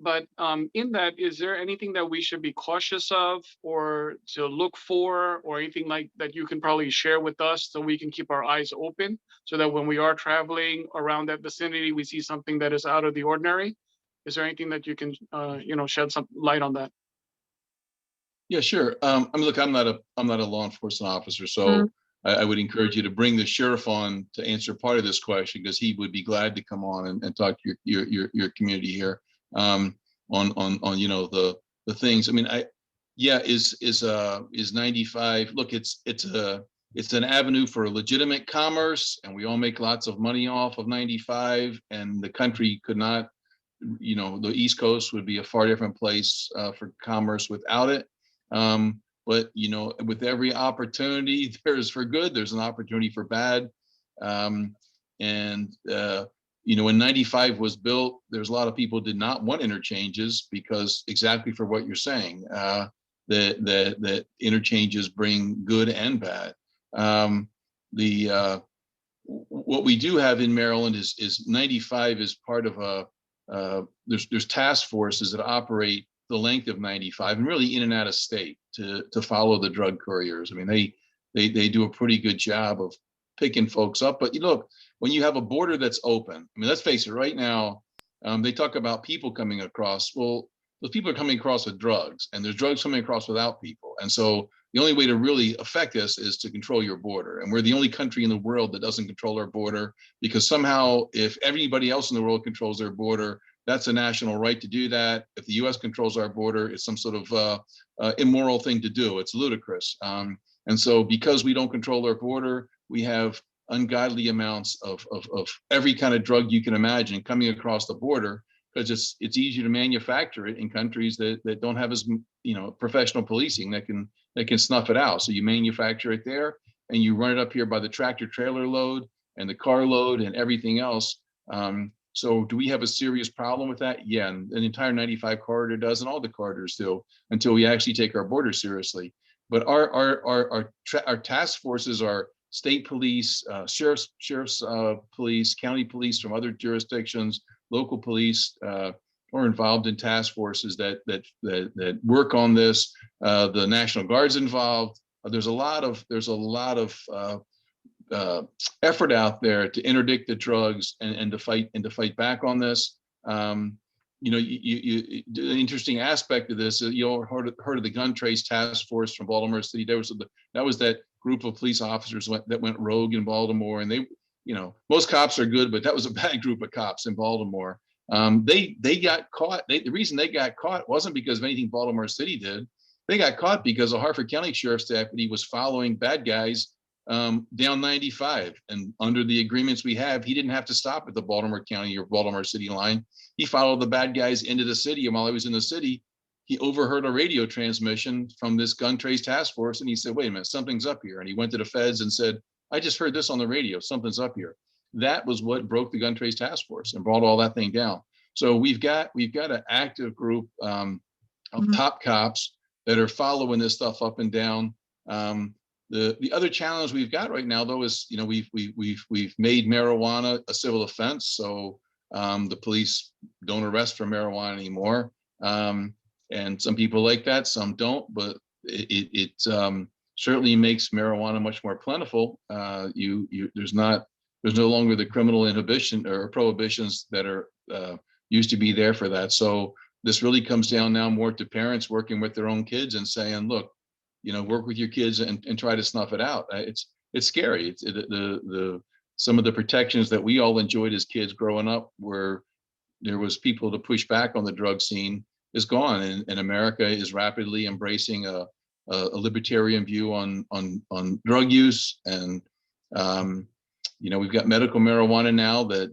Speaker 5: But in that, is there anything that we should be cautious of, or to look for, or anything like that you can probably share with us, so we can keep our eyes open, so that when we are traveling around that vicinity, we see something that is out of the ordinary? Is there anything that you can, shed some light on that?
Speaker 2: Yeah, sure. I mean, look, I'm not a law enforcement officer, so
Speaker 5: Mhm.
Speaker 2: I would encourage you to bring the sheriff on to answer part of this question, because he would be glad to come on and talk to your community here, on the things. I mean, is 95. Look, it's an avenue for legitimate commerce, and we all make lots of money off of 95, and the country could not, the East Coast would be a far different place for commerce without it. But with every opportunity there's for good, there's an opportunity for bad. And when 95 was built, there's a lot of people did not want interchanges, because exactly for what you're saying, that interchanges bring good and bad. What we do have in Maryland is 95 is part of there's task forces that operate the length of 95 and really in and out of state to follow the drug couriers. I mean, they do a pretty good job of picking folks up. But look, when you have a border that's open, I mean, let's face it, right now, they talk about people coming across. Well, those people are coming across with drugs, and there's drugs coming across without people. And so the only way to really affect this is to control your border. And we're the only country in the world that doesn't control our border, because somehow if everybody else in the world controls their border, that's a national right to do that. If the US controls our border, it's some sort of immoral thing to do. It's ludicrous. And so because we don't control our border, we have ungodly amounts of every kind of drug you can imagine coming across the border, because it's easier to manufacture it in countries that don't have as professional policing that can snuff it out. So you manufacture it there and you run it up here by the tractor trailer load and the car load and everything else. So do we have a serious problem with that? Yeah, and the entire 95 corridor does, and all the corridors do, until we actually take our border seriously. But our task forces are state police, sheriff's police, county police from other jurisdictions, local police are involved in task forces that work on this. The National Guard's involved. There's a lot of effort out there to interdict the drugs and to fight back on this. The interesting aspect of this is, you all heard of the gun trace task force from Baltimore City. That was that group of police officers that went rogue in Baltimore, and they, most cops are good, but that was a bad group of cops in Baltimore. They got caught. The reason they got caught wasn't because of anything Baltimore City did. They got caught because a Harford County Sheriff's deputy was following bad guys down 95, and under the agreements we have, he didn't have to stop at the Baltimore County or Baltimore City line. He followed the bad guys into the city, and while he was in the city, he overheard a radio transmission from this gun trace task force, and he said, wait a minute, something's up here. And he went to the feds and said, I just heard this on the radio, something's up here. That was what broke the gun trace task force and brought all that thing down. So we've got an active group of top cops that are following this stuff up and down. The other challenge we've got right now, though, is we've made marijuana a civil offense, so the police don't arrest for marijuana anymore. And some people like that, some don't, but it certainly makes marijuana much more plentiful. There's no longer the criminal inhibition or prohibitions that are used to be there for that. So this really comes down now more to parents working with their own kids and saying, look, work with your kids and try to snuff it out. It's scary. Some of the protections that we all enjoyed as kids growing up, where there was people to push back on the drug scene, is gone, and America is rapidly embracing a libertarian view on drug use. And we've got medical marijuana now that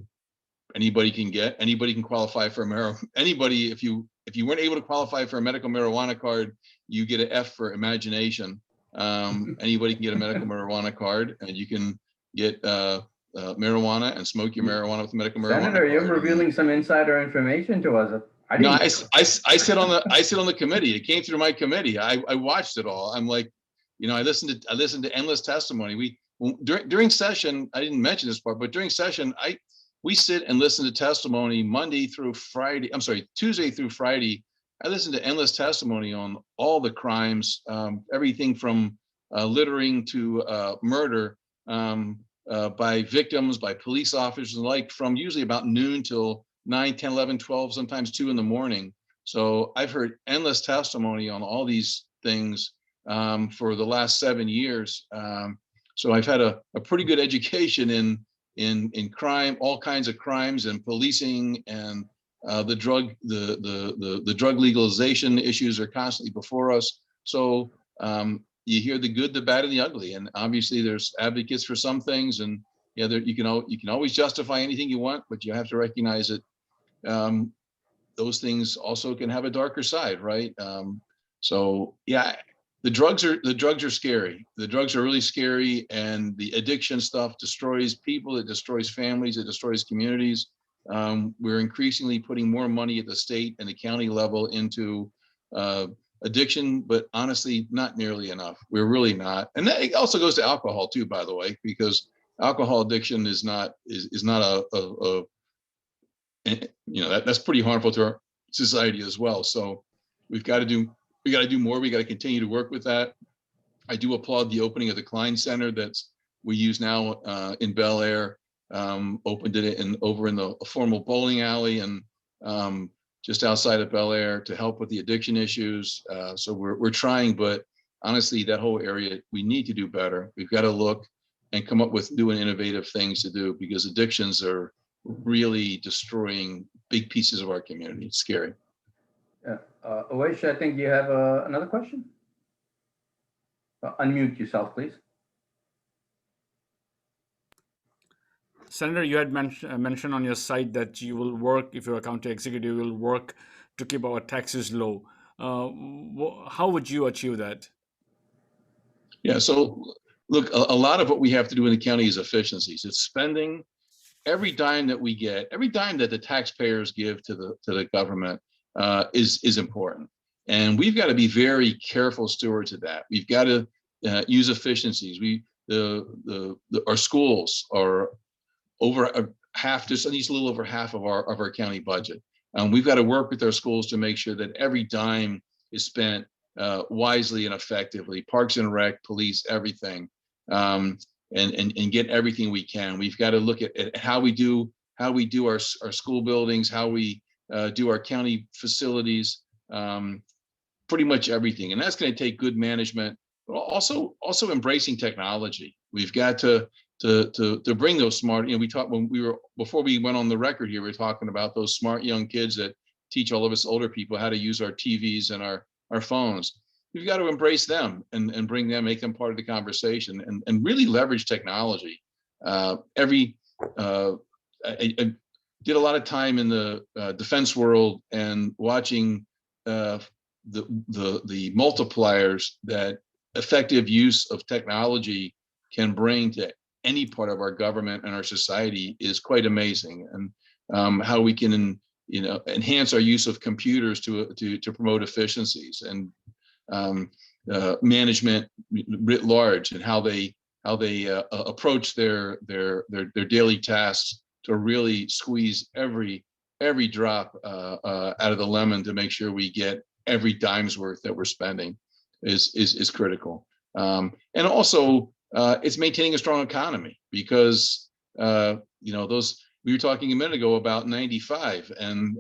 Speaker 2: anybody can get. Anybody can qualify for anybody. If you weren't able to qualify for a medical marijuana card, you get an F for imagination. Anybody can get a medical marijuana card, and you can get marijuana and smoke your marijuana with medical marijuana.
Speaker 3: Senator, you're revealing some insider information to us.
Speaker 2: No, I sit on the committee. It came through my committee. I watched it all. I'm like, I listened to endless testimony. During session, I didn't mention this part, but during session, we sit and listen to testimony Monday through Friday. I'm sorry, Tuesday through Friday. I listen to endless testimony on all the crimes, everything from littering to murder by victims, by police officers, and like from usually about noon till 9, 10, 11, 12, sometimes 2 in the morning. So I've heard endless testimony on all these things for the last 7 years. So I've had a pretty good education in crime, all kinds of crimes, and policing, and the drug legalization issues are constantly before us. So you hear the good, the bad, and the ugly, and obviously there's advocates for some things, and yeah, you can always justify anything you want, but you have to recognize that those things also can have a darker side, right? So yeah, the drugs are scary. The drugs are really scary, and the addiction stuff destroys people. It destroys families. It destroys communities. We're increasingly putting more money at the state and the county level into addiction, but honestly, not nearly enough. We're really not. And that also goes to alcohol too, by the way, because alcohol addiction is not that's pretty harmful to our society as well. So we got to do more. We got to continue to work with that. I do applaud the opening of the Klein Center that's we use now in Bel Air. Opened it over in the formal bowling alley and just outside of Bel Air to help with the addiction issues. So we're trying, but honestly, that whole area, we need to do better. We've got to look and come up with new and innovative things to do, because addictions are really destroying big pieces of our community. It's scary.
Speaker 3: Oish, I think you have another question. Unmute yourself, please.
Speaker 1: Senator, you had mentioned on your site that you will work, if you're a county executive, you will work to keep our taxes low. How would you achieve that?
Speaker 2: Yeah, so look, a lot of what we have to do in the county is efficiencies. It's spending every dime that we get, every dime that the taxpayers give to the government is important. And we've got to be very careful stewards of that. We've got to use efficiencies. Our schools are over half, just at least a little over half of our county budget. We've got to work with our schools to make sure that every dime is spent wisely and effectively. Parks and Rec, police, everything, and get everything we can. We've got to look at how we do our school buildings, how we do our county facilities, pretty much everything. And that's going to take good management, but also embracing technology. We've got to bring those smart, we talked before we went on the record here, we were talking about those smart young kids that teach all of us older people how to use our TVs and our phones. We've got to embrace them and bring them, make them part of the conversation, and really leverage technology. I did a lot of time in the defense world and watching the multipliers that effective use of technology can bring to any part of our government and our society is quite amazing. And how we can enhance our use of computers to promote efficiencies and management writ large, and how they approach their daily tasks to really squeeze every drop out of the lemon to make sure we get every dime's worth that we're spending is critical. And also it's maintaining a strong economy, because we were talking a minute ago about 95, and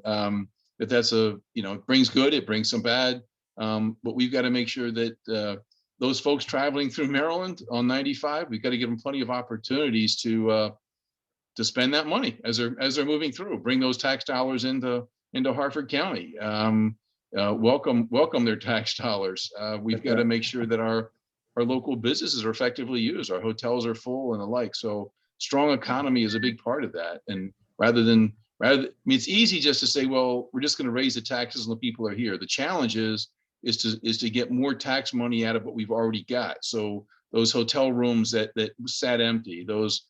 Speaker 2: that's it brings good, it brings some bad, but we've got to make sure that those folks traveling through Maryland on 95, we've got to give them plenty of opportunities to spend that money as they're moving through. Bring those tax dollars into Harford County. Welcome their tax dollars. We've got to make sure that our local businesses are effectively used. Our hotels are full and the like. So strong economy is a big part of that. And it's easy just to say, well, we're just going to raise the taxes and the people are here. The challenge is to get more tax money out of what we've already got. So those hotel rooms that sat empty, those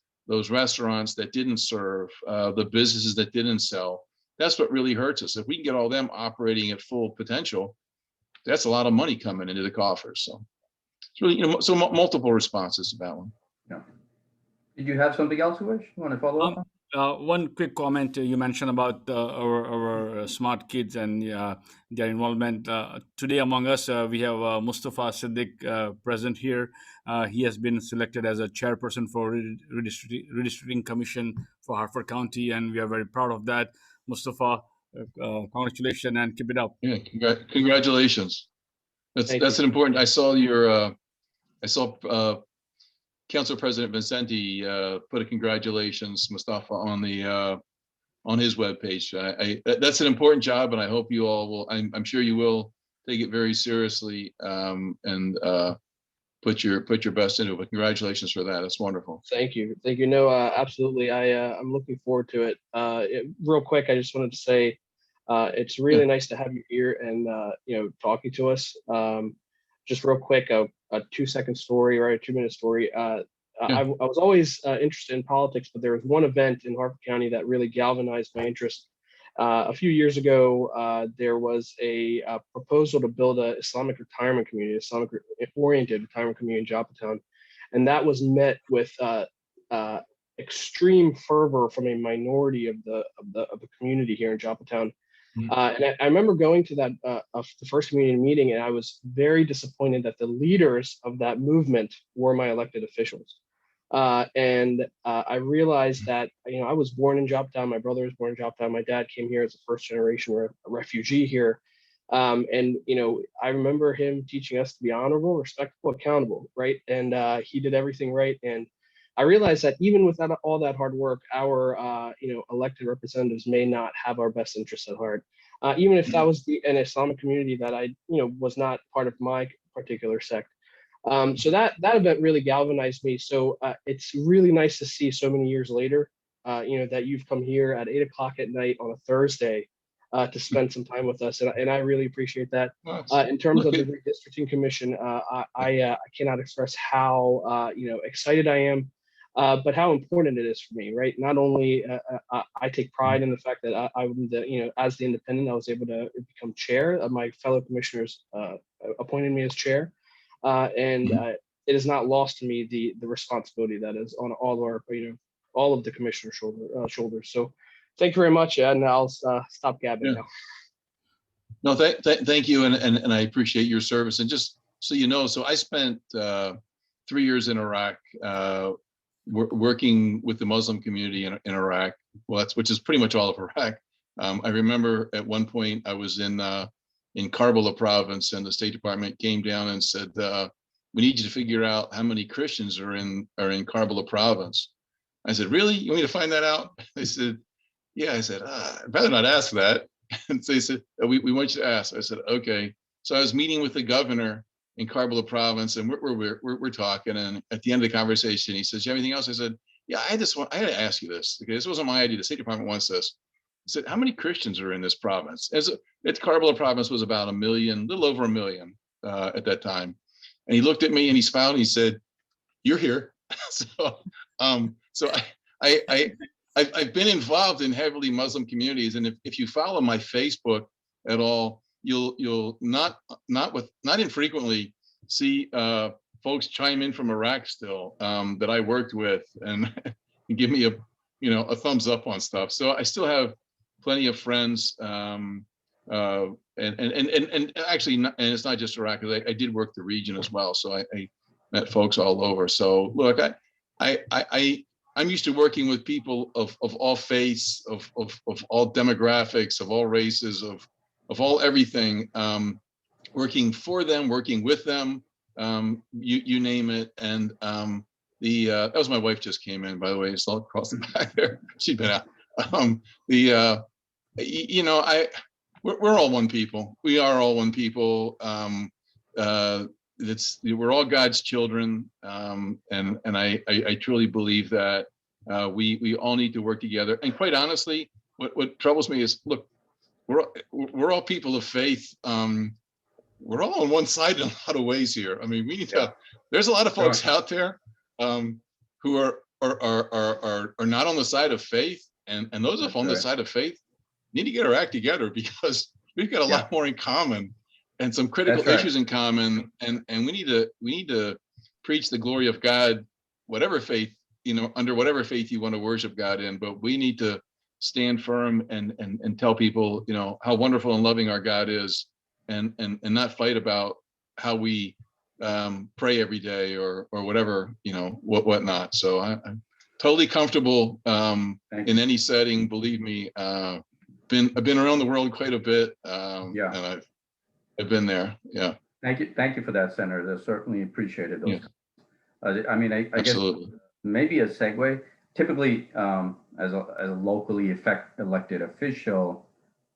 Speaker 2: restaurants that didn't serve, the businesses that didn't sell, that's what really hurts us. If we can get all them operating at full potential, that's a lot of money coming into the coffers. So it's really, so multiple responses to that one.
Speaker 3: Yeah. Did you have something else, Wish? You want to follow up on?
Speaker 1: One quick comment you mentioned about our smart kids and their involvement. Today among us, we have Mustafa Siddiq present here. He has been selected as a chairperson for redistricting commission for Hartford County, and we are very proud of that. Mustafa, congratulations and keep it up.
Speaker 2: Yeah, congratulations.
Speaker 4: Thank
Speaker 2: That's
Speaker 4: you.
Speaker 2: an important. I saw Council President Vincenti put a congratulations, Mustafa, on his webpage. That's an important job, and I hope you all will. I'm sure you will take it very seriously and put your best into it. But congratulations for that. That's wonderful.
Speaker 4: Thank you. Thank you. No, absolutely. I'm looking forward to it. Real quick, I just wanted to say it's really nice to have you here and talking to us. Just real quick, a 2-second story or a 2-minute story. I was always interested in politics, but there was one event in Hartford County that really galvanized my interest. A few years ago, there was a proposal to build an Islamic retirement community, Islamic-oriented retirement community in Jopletown, and that was met with extreme fervor from a minority of the community here in Jopletown. And I remember going to that the first community meeting, and I was very disappointed that the leaders of that movement were my elected officials. And I realized that I was born in Jopletown. My brother was born in Jopletown. My dad came here as a first generation refugee here. And I remember him teaching us to be honorable, respectful, accountable, right? And he did everything right. And I realized that even without all that hard work, our elected representatives may not have our best interests at heart. Even if that was an Islamic community that I was not part of my particular sect. So that event really galvanized me. So it's really nice to see so many years later, that you've come here at 8 o'clock at night on a Thursday to spend some time with us, and I really appreciate that. In terms of the redistricting commission, I cannot express how excited I am. But how important it is for me, right? Not only I take pride in the fact that as the independent, I was able to become chair. My fellow commissioners appointed me as chair, and it is not lost to me the responsibility that is on all of the commissioners' shoulders. So, thank you very much, and I'll stop gabbing now.
Speaker 2: No, thank you, and I appreciate your service. And just so you know, so I spent 3 years in Iraq. Working with the Muslim community in Iraq, which is pretty much all of Iraq. I remember at one point I was in Karbala province, and the State Department came down and said, "We need you to figure out how many Christians are in Karbala province." I said, "Really? You want me to find that out?" They said, "Yeah." I said, "I'd rather not ask that." And so they said, "We want you to ask." I said, "Okay." So I was meeting with the governor in Karbala province, and we're talking, and at the end of the conversation, he says, "You have anything else?" I said, "Yeah, I had to ask you this, because this wasn't my idea. The State Department wants this." I said, "How many Christians are in this province?" Karbala province was about 1 million, little over 1 million at that time. And he looked at me and he smiled and he said, "You're here." So I've been involved in heavily Muslim communities, and if you follow my Facebook at all, you'll not infrequently see folks chime in from Iraq still that I worked with and give me a thumbs up on stuff. So I still have plenty of friends, and actually, and it's not just Iraq. I did work the region as well, so I met folks all over. So look, I'm used to working with people of all faiths, of all demographics, of all races, of all everything, working for them, working with them, you name it. And that was my wife just came in, by the way, it's all across the back there. She'd been out. We're all one people. We are all one people. We're all God's children, and I truly believe that we all need to work together. And quite honestly, what troubles me is, look, we're all people of faith. We're all on one side in a lot of ways here. I mean, we need to. There's a lot of folks out there who are not on the side of faith, and those of on the side of faith need to get our act together, because we've got a lot more in common and some critical
Speaker 3: That's right.
Speaker 2: issues in common, and we need to preach the glory of God, whatever faith, under whatever faith you want to worship God in, but we need to stand firm and tell people, how wonderful and loving our God is, and not fight about how we pray every day or whatever, whatnot. So I'm totally comfortable in any setting. Believe me, I've been around the world quite a bit,
Speaker 3: Yeah.
Speaker 2: and I've been there. Yeah.
Speaker 3: Thank you for that, Senator. That's certainly appreciated. Those.
Speaker 2: Yeah.
Speaker 3: I guess
Speaker 2: Absolutely.
Speaker 3: maybe a segue. Typically, as a locally elected official,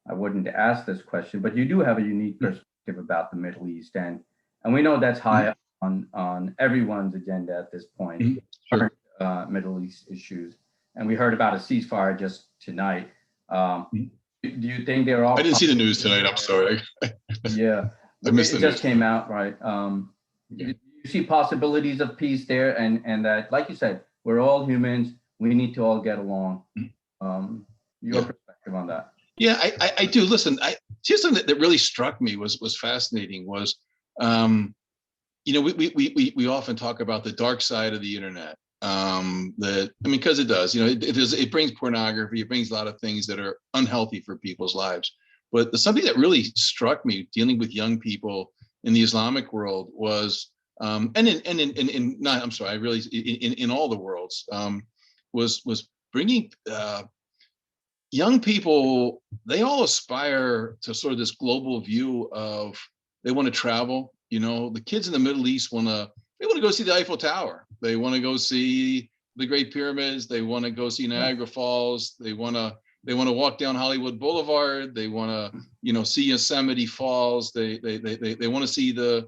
Speaker 3: I wouldn't ask this question, but you do have a unique perspective about the Middle East, and we know that's high on everyone's agenda at this point.
Speaker 2: Sure.
Speaker 3: Middle East issues, and we heard about a ceasefire just tonight. Do you think they're all?
Speaker 2: I didn't see the news tonight. I'm sorry.
Speaker 3: Yeah,
Speaker 2: I missed the
Speaker 3: it
Speaker 2: news.
Speaker 3: just came out, right?
Speaker 2: Yeah.
Speaker 3: You see possibilities of peace there, and that, like you said, we're all humans. We need to all get along. Your perspective on that?
Speaker 2: Yeah, I do. Listen, here's something that really struck me was fascinating was, we often talk about the dark side of the internet. Because it does, it brings pornography, it brings a lot of things that are unhealthy for people's lives. But something that really struck me dealing with young people in the Islamic world was, in all the worlds, was bringing young people. They all aspire to sort of this global view of, they want to travel. The kids in the Middle East want to go see the Eiffel Tower. They want to go see the Great Pyramids. They want to go see Niagara Falls. They want to walk down Hollywood Boulevard. They want to, see Yosemite Falls. They want to see the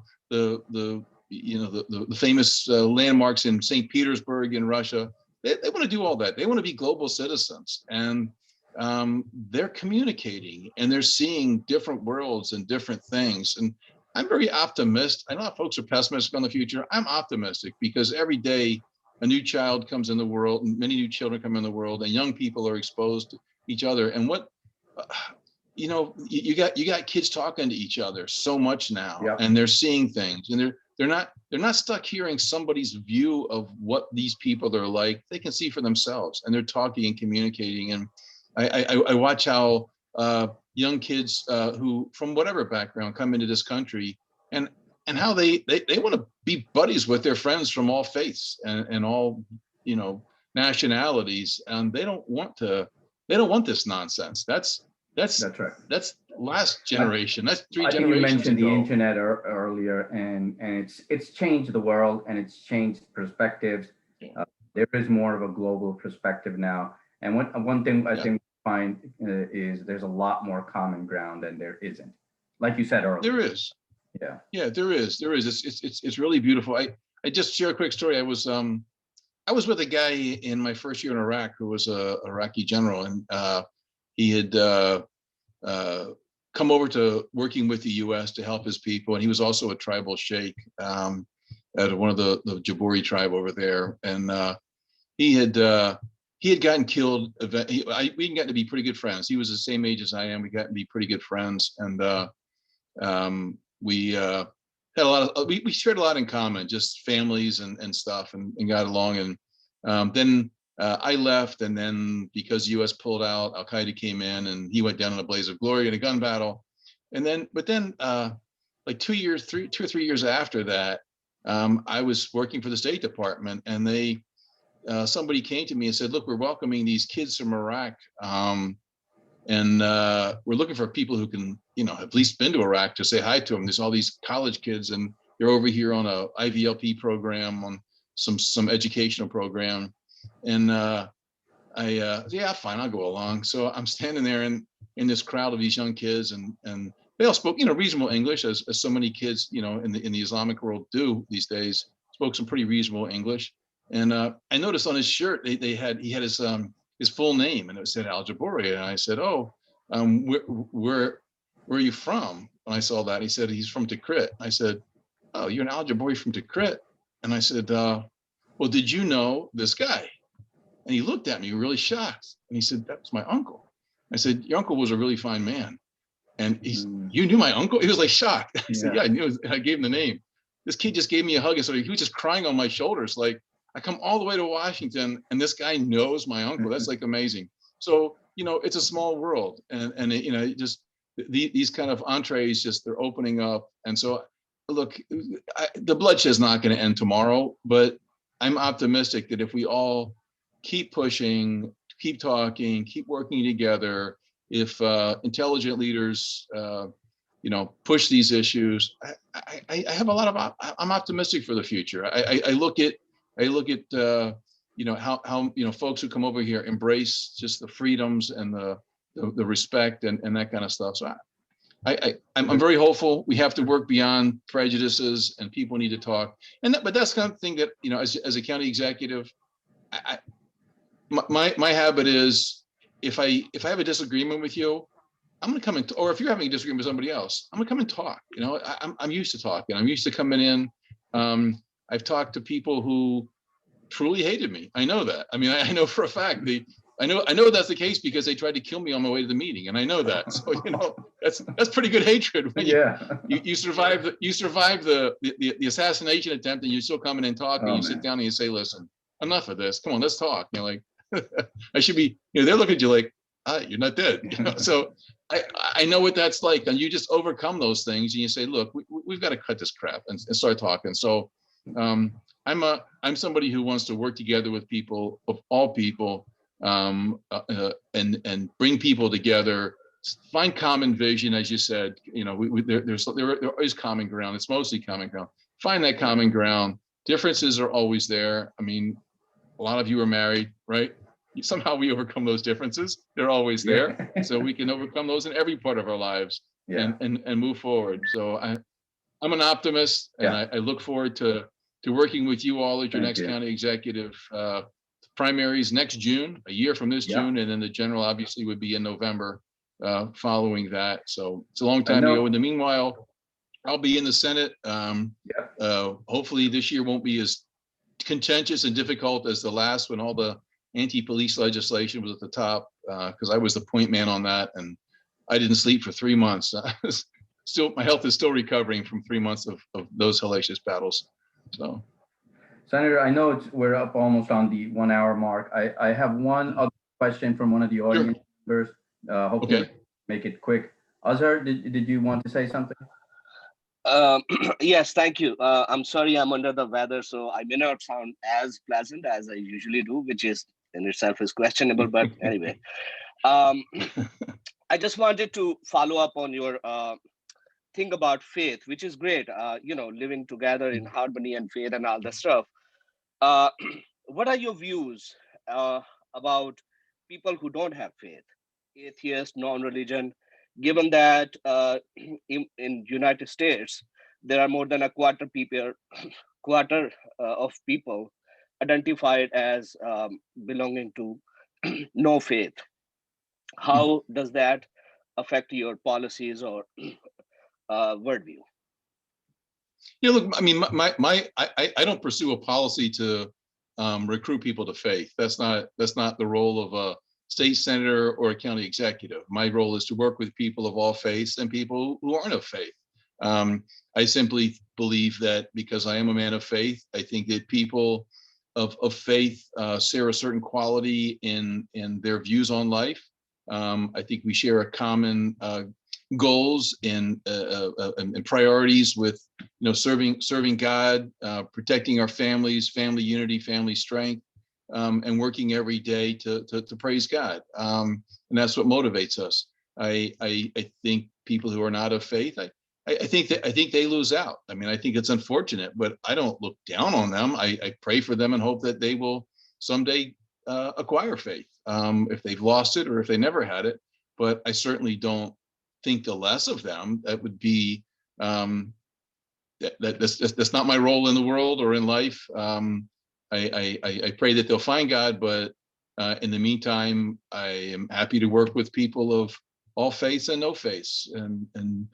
Speaker 2: famous landmarks in St. Petersburg in Russia. They want to do all that. They want to be global citizens, and they're communicating and they're seeing different worlds and different things. And I'm very optimistic. I know folks are pessimistic on the future. I'm optimistic because every day a new child comes in the world, and many new children come in the world, and young people are exposed to each other. And you got kids talking to each other so much now, and they're seeing things, and they're not stuck hearing somebody's view of what these people are like. They can see for themselves, and they're talking and communicating. And I watch how young kids who from whatever background come into this country, and how they want to be buddies with their friends from all faiths and all nationalities, and they don't want this nonsense. That's right. That's last generation. That's three generations ago.
Speaker 3: You mentioned the internet earlier, and it's changed the world, and it's changed perspectives. There is more of a global perspective now, and one thing I think we find is there's a lot more common ground than there isn't. Like you said earlier,
Speaker 2: there is. Yeah, there is. It's really beautiful. I just share a quick story. I was with a guy in my first year in Iraq who was a Iraqi general, and he had come over to working with the U.S. to help his people, and he was also a tribal sheikh at one of the Jaburi tribe over there, and he had gotten killed. We had gotten to be pretty good friends. He was the same age as I am. We got to be pretty good friends, and we had a lot of we shared a lot in common, just families and stuff, and got along. And then I left, and then because the U.S. pulled out, Al Qaeda came in, and he went down in a blaze of glory in a gun battle. And then, like 2 or 3 years after that, I was working for the State Department, and somebody came to me and said, "Look, we're welcoming these kids from Iraq, and we're looking for people who can, have at least been to Iraq to say hi to them. There's all these college kids, and they're over here on a IVLP program, on some educational program." And yeah, fine, I'll go along. So I'm standing there in this crowd of these young kids, and they all spoke, reasonable English, as so many kids, in the Islamic world do these days, spoke some pretty reasonable English. And I noticed on his shirt, he had his full name, and it said Al Jaburi. And I said, "Oh, where are you from?" When I saw that, he said he's from Tikrit. I said, "Oh, you're an Al Jaburi from Tikrit?" And I said, "Well, did you know this guy?" And he looked at me really shocked, and he said, "That was my uncle." I said, "Your uncle was a really fine man." And you knew my uncle? He was like shocked. I said,
Speaker 3: Yeah.
Speaker 2: I knew. I gave him the name. This kid just gave me a hug, and so he was just crying on my shoulders. Like, I come all the way to Washington, and this guy knows my uncle. That's like amazing. So, it's a small world, and just these kind of entrees, just they're opening up. And so, look, the bloodshed's not going to end tomorrow, but I'm optimistic that if we all keep pushing, keep talking, keep working together, if intelligent leaders, push these issues, I have a lot of, I'm optimistic for the future. I look at, how folks who come over here embrace just the freedoms and the respect and that kind of stuff. So I'm very hopeful. We have to work beyond prejudices, and people need to talk. But that's kind of thing that, as a county executive, my habit is, if I have a disagreement with you, I'm going to come in, or if you're having a disagreement with somebody else, I'm going to come and talk. I'm used to talking. I'm used to coming in. I've talked to people who truly hated me. I know that. I mean, I know for a fact I know that's the case, because they tried to kill me on my way to the meeting, and I know that. So that's pretty good hatred when you survive the assassination attempt, and you still come in and talk, and you sit down and you say, listen, enough of this. Come on, let's talk. Like, I should be. They're looking at you like, you're not dead. So I know what that's like, and you just overcome those things, and you say, look, we've got to cut this crap and start talking. So I'm somebody who wants to work together with people, of all people, and bring people together, find common vision, as you said. There is common ground. It's mostly common ground. Find that common ground. Differences are always there. I mean, a lot of you are married, right? Somehow we overcome those differences. They're always there. So we can overcome those in every part of our lives, and move forward. So I'm an optimist, and I look forward to working with you all at your next county executive primaries next June, a year from this June, and then the general obviously would be in November following that. So it's a long time to go. In the meanwhile, I'll be in the Senate. Hopefully this year won't be as contentious and difficult as the last, when all the anti-police legislation was at the top, because I was the point man on that, and I didn't sleep for 3 months. My health is still recovering from 3 months of those hellacious battles. So,
Speaker 3: Senator, I know we're up almost on the 1 hour mark. I have one other question from one of the audience members. Hopefully make it quick. Azhar, did you want to say something?
Speaker 6: Yes, thank you. I'm sorry, I'm under the weather, so I may not sound as pleasant as I usually do, which is in itself is questionable. But anyway, I just wanted to follow up on your thing about faith, which is great. Living together in harmony and faith and all that stuff. What are your views about people who don't have faith, atheists, non-religion? Given that in United States, there are more than a quarter of people identified as belonging to no faith. How does that affect your policies or worldview?
Speaker 2: Look, I mean, I don't pursue a policy to recruit people to faith. That's not the role of a state senator or a county executive. My role is to work with people of all faiths and people who aren't of faith. I simply believe that because I am a man of faith, I think that people of faith share a certain quality in their views on life. I think we share a common goals and priorities with serving God, protecting our families, family unity, family strength, and working every day to praise God. And that's what motivates us. I think people who are not of faith, I think they lose out. I mean, I think it's unfortunate, but I don't look down on them. I pray for them and hope that they will someday acquire faith, if they've lost it or if they never had it. But I certainly don't think the less of them. That would be that's not my role in the world or in life. I pray that they'll find God, but in the meantime, I am happy to work with people of all faiths and no faiths, and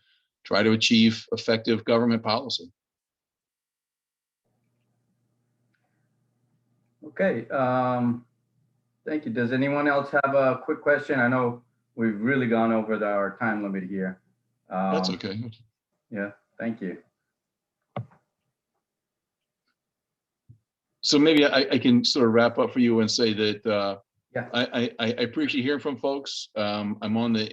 Speaker 2: try to achieve effective government policy.
Speaker 3: Okay, thank you. Does anyone else have a quick question? I know we've really gone over our time limit here.
Speaker 2: That's okay.
Speaker 3: Yeah, thank you.
Speaker 2: So maybe I can sort of wrap up for you and say that
Speaker 3: Yeah.
Speaker 2: I appreciate hearing from folks. I'm on the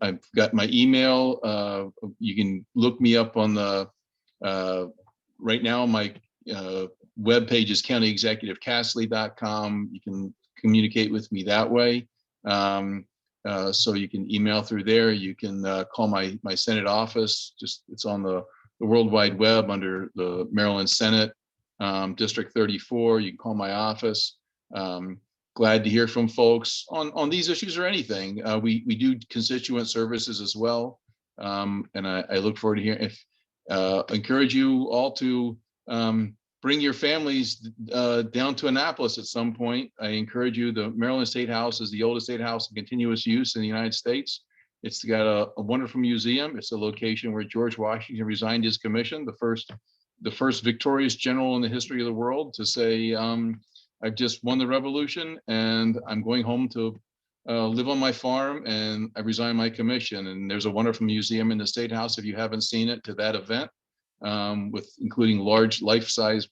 Speaker 2: I've got my email. You can look me up on the right now. My webpage is countyexecutivecassilly.com. You can communicate with me that way. So you can email through there. You can call my Senate office. Just it's on the World Wide Web under the Maryland Senate, District 34. You can call my office. Glad to hear from folks on these issues or anything. We do constituent services as well, and I look forward to hearing. If encourage you all to bring your families down to Annapolis at some point. I encourage you. The Maryland State House is the oldest state house in continuous use in the United States. It's got a wonderful museum. It's a location where George Washington resigned his commission, the first victorious general in the history of the world, to say, I've just won the revolution and I'm going home to live on my farm, and I resign my commission. And there's a wonderful museum in the State House, if you haven't seen it, to that event, with including large life-size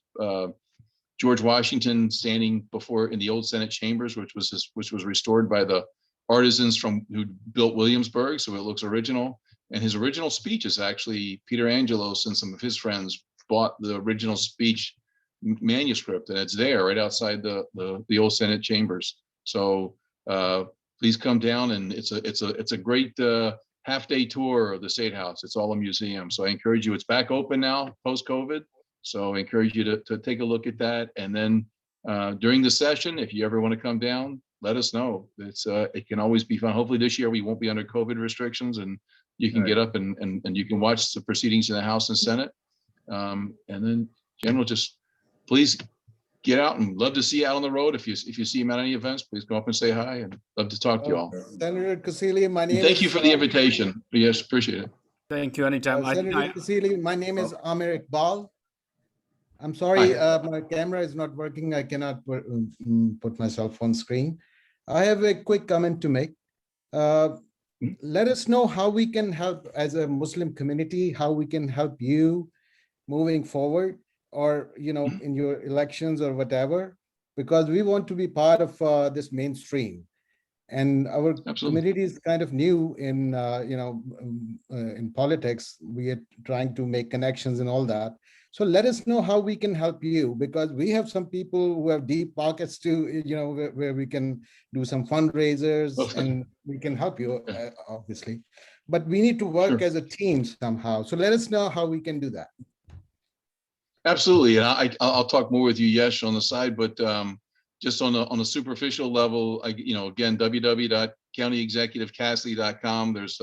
Speaker 2: George Washington standing before in the old Senate chambers, which was restored by the artisans who built Williamsburg, so it looks original. And his original speech is actually Peter Angelos and some of his friends bought the original speech manuscript, and it's there right outside the old Senate chambers. So please come down, and it's a great half-day tour of the State House. It's all a museum. So I encourage you. It's back open now post-COVID. So I encourage you to take a look at that. And then during the session, if you ever want to come down, let us know. It can always be fun. Hopefully this year we won't be under COVID restrictions, and you can get up and you can watch the proceedings in the House and Senate. And then General, just please get out, and love to see you out on the road. If you see him at any events, please go up and say hi, and love to talk to you all.
Speaker 7: Senator Cassilly, my name
Speaker 2: Thank you for the invitation. Yes, appreciate it.
Speaker 1: Thank you. Anytime.
Speaker 7: Senator Cassilly, my name is Amir Iqbal. I'm sorry, my camera is not working. I cannot put myself on screen. I have a quick comment to make. Let us know how we can help as a Muslim community, how we can help you moving forward, or in your elections or whatever, because we want to be part of this mainstream. And our community is kind of new in in politics. We are trying to make connections and all that. So let us know how we can help you, because we have some people who have deep pockets too, where we can do some fundraisers and we can help you, obviously. But we need to work as a team somehow. So let us know how we can do that.
Speaker 2: Absolutely, and I'll talk more with you, Yesh, on the side, but just on a superficial level, again, www.countyexecutivecassilly.com. There's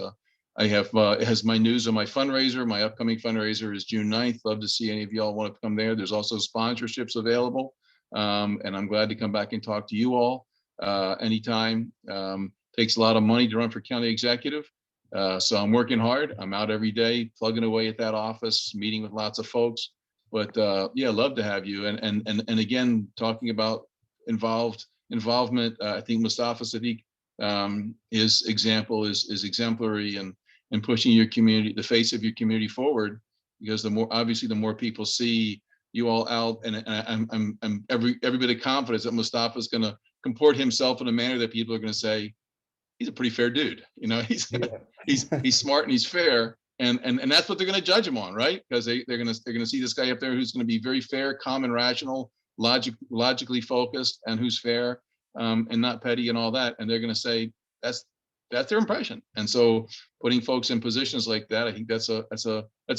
Speaker 2: it has my news on my fundraiser. My upcoming fundraiser is June 9th. Love to see any of y'all want to come there. There's also sponsorships available, and I'm glad to come back and talk to you all anytime. Takes a lot of money to run for county executive, so I'm working hard. I'm out every day, plugging away at that office, meeting with lots of folks. But yeah, love to have you. And again, talking about involvement, I think Mustafa Sadiq, his example is exemplary in pushing your community, the face of your community forward, because the more people see you all out, and I'm every bit of confidence that Mustafa is going to comport himself in a manner that people are going to say, he's a pretty fair dude. He's smart and he's fair. And that's what they're going to judge him on, right? Because they're going to see this guy up there who's going to be very fair, calm, and rational, logically focused, and who's fair, and not petty and all that. And they're going to say that's their impression. And so putting folks in positions like that, I think that's a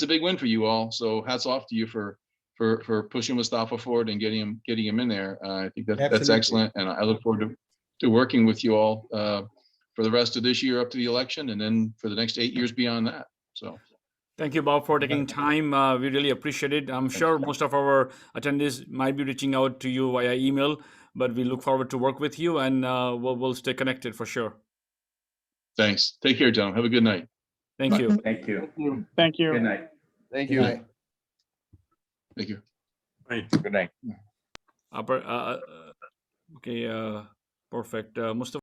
Speaker 2: big win for you all. So hats off to you for pushing Mustafa forward and getting him in there. I think that's excellent, and I look forward to working with you all for the rest of this year up to the election, and then for the next 8 years beyond that. So
Speaker 1: thank you, Bob, for taking time. We really appreciate it. I'm sure most of our attendees might be reaching out to you via email, but we look forward to work with you, and we'll stay connected for sure.
Speaker 2: Thanks. Take care, John. Have a good night.
Speaker 1: Thank you.
Speaker 3: Thank you.
Speaker 5: Thank you.
Speaker 3: Good night.
Speaker 6: Thank
Speaker 7: Good
Speaker 6: you.
Speaker 7: night.
Speaker 2: Thank you.
Speaker 8: Good night.
Speaker 1: Okay, perfect. Mustafa.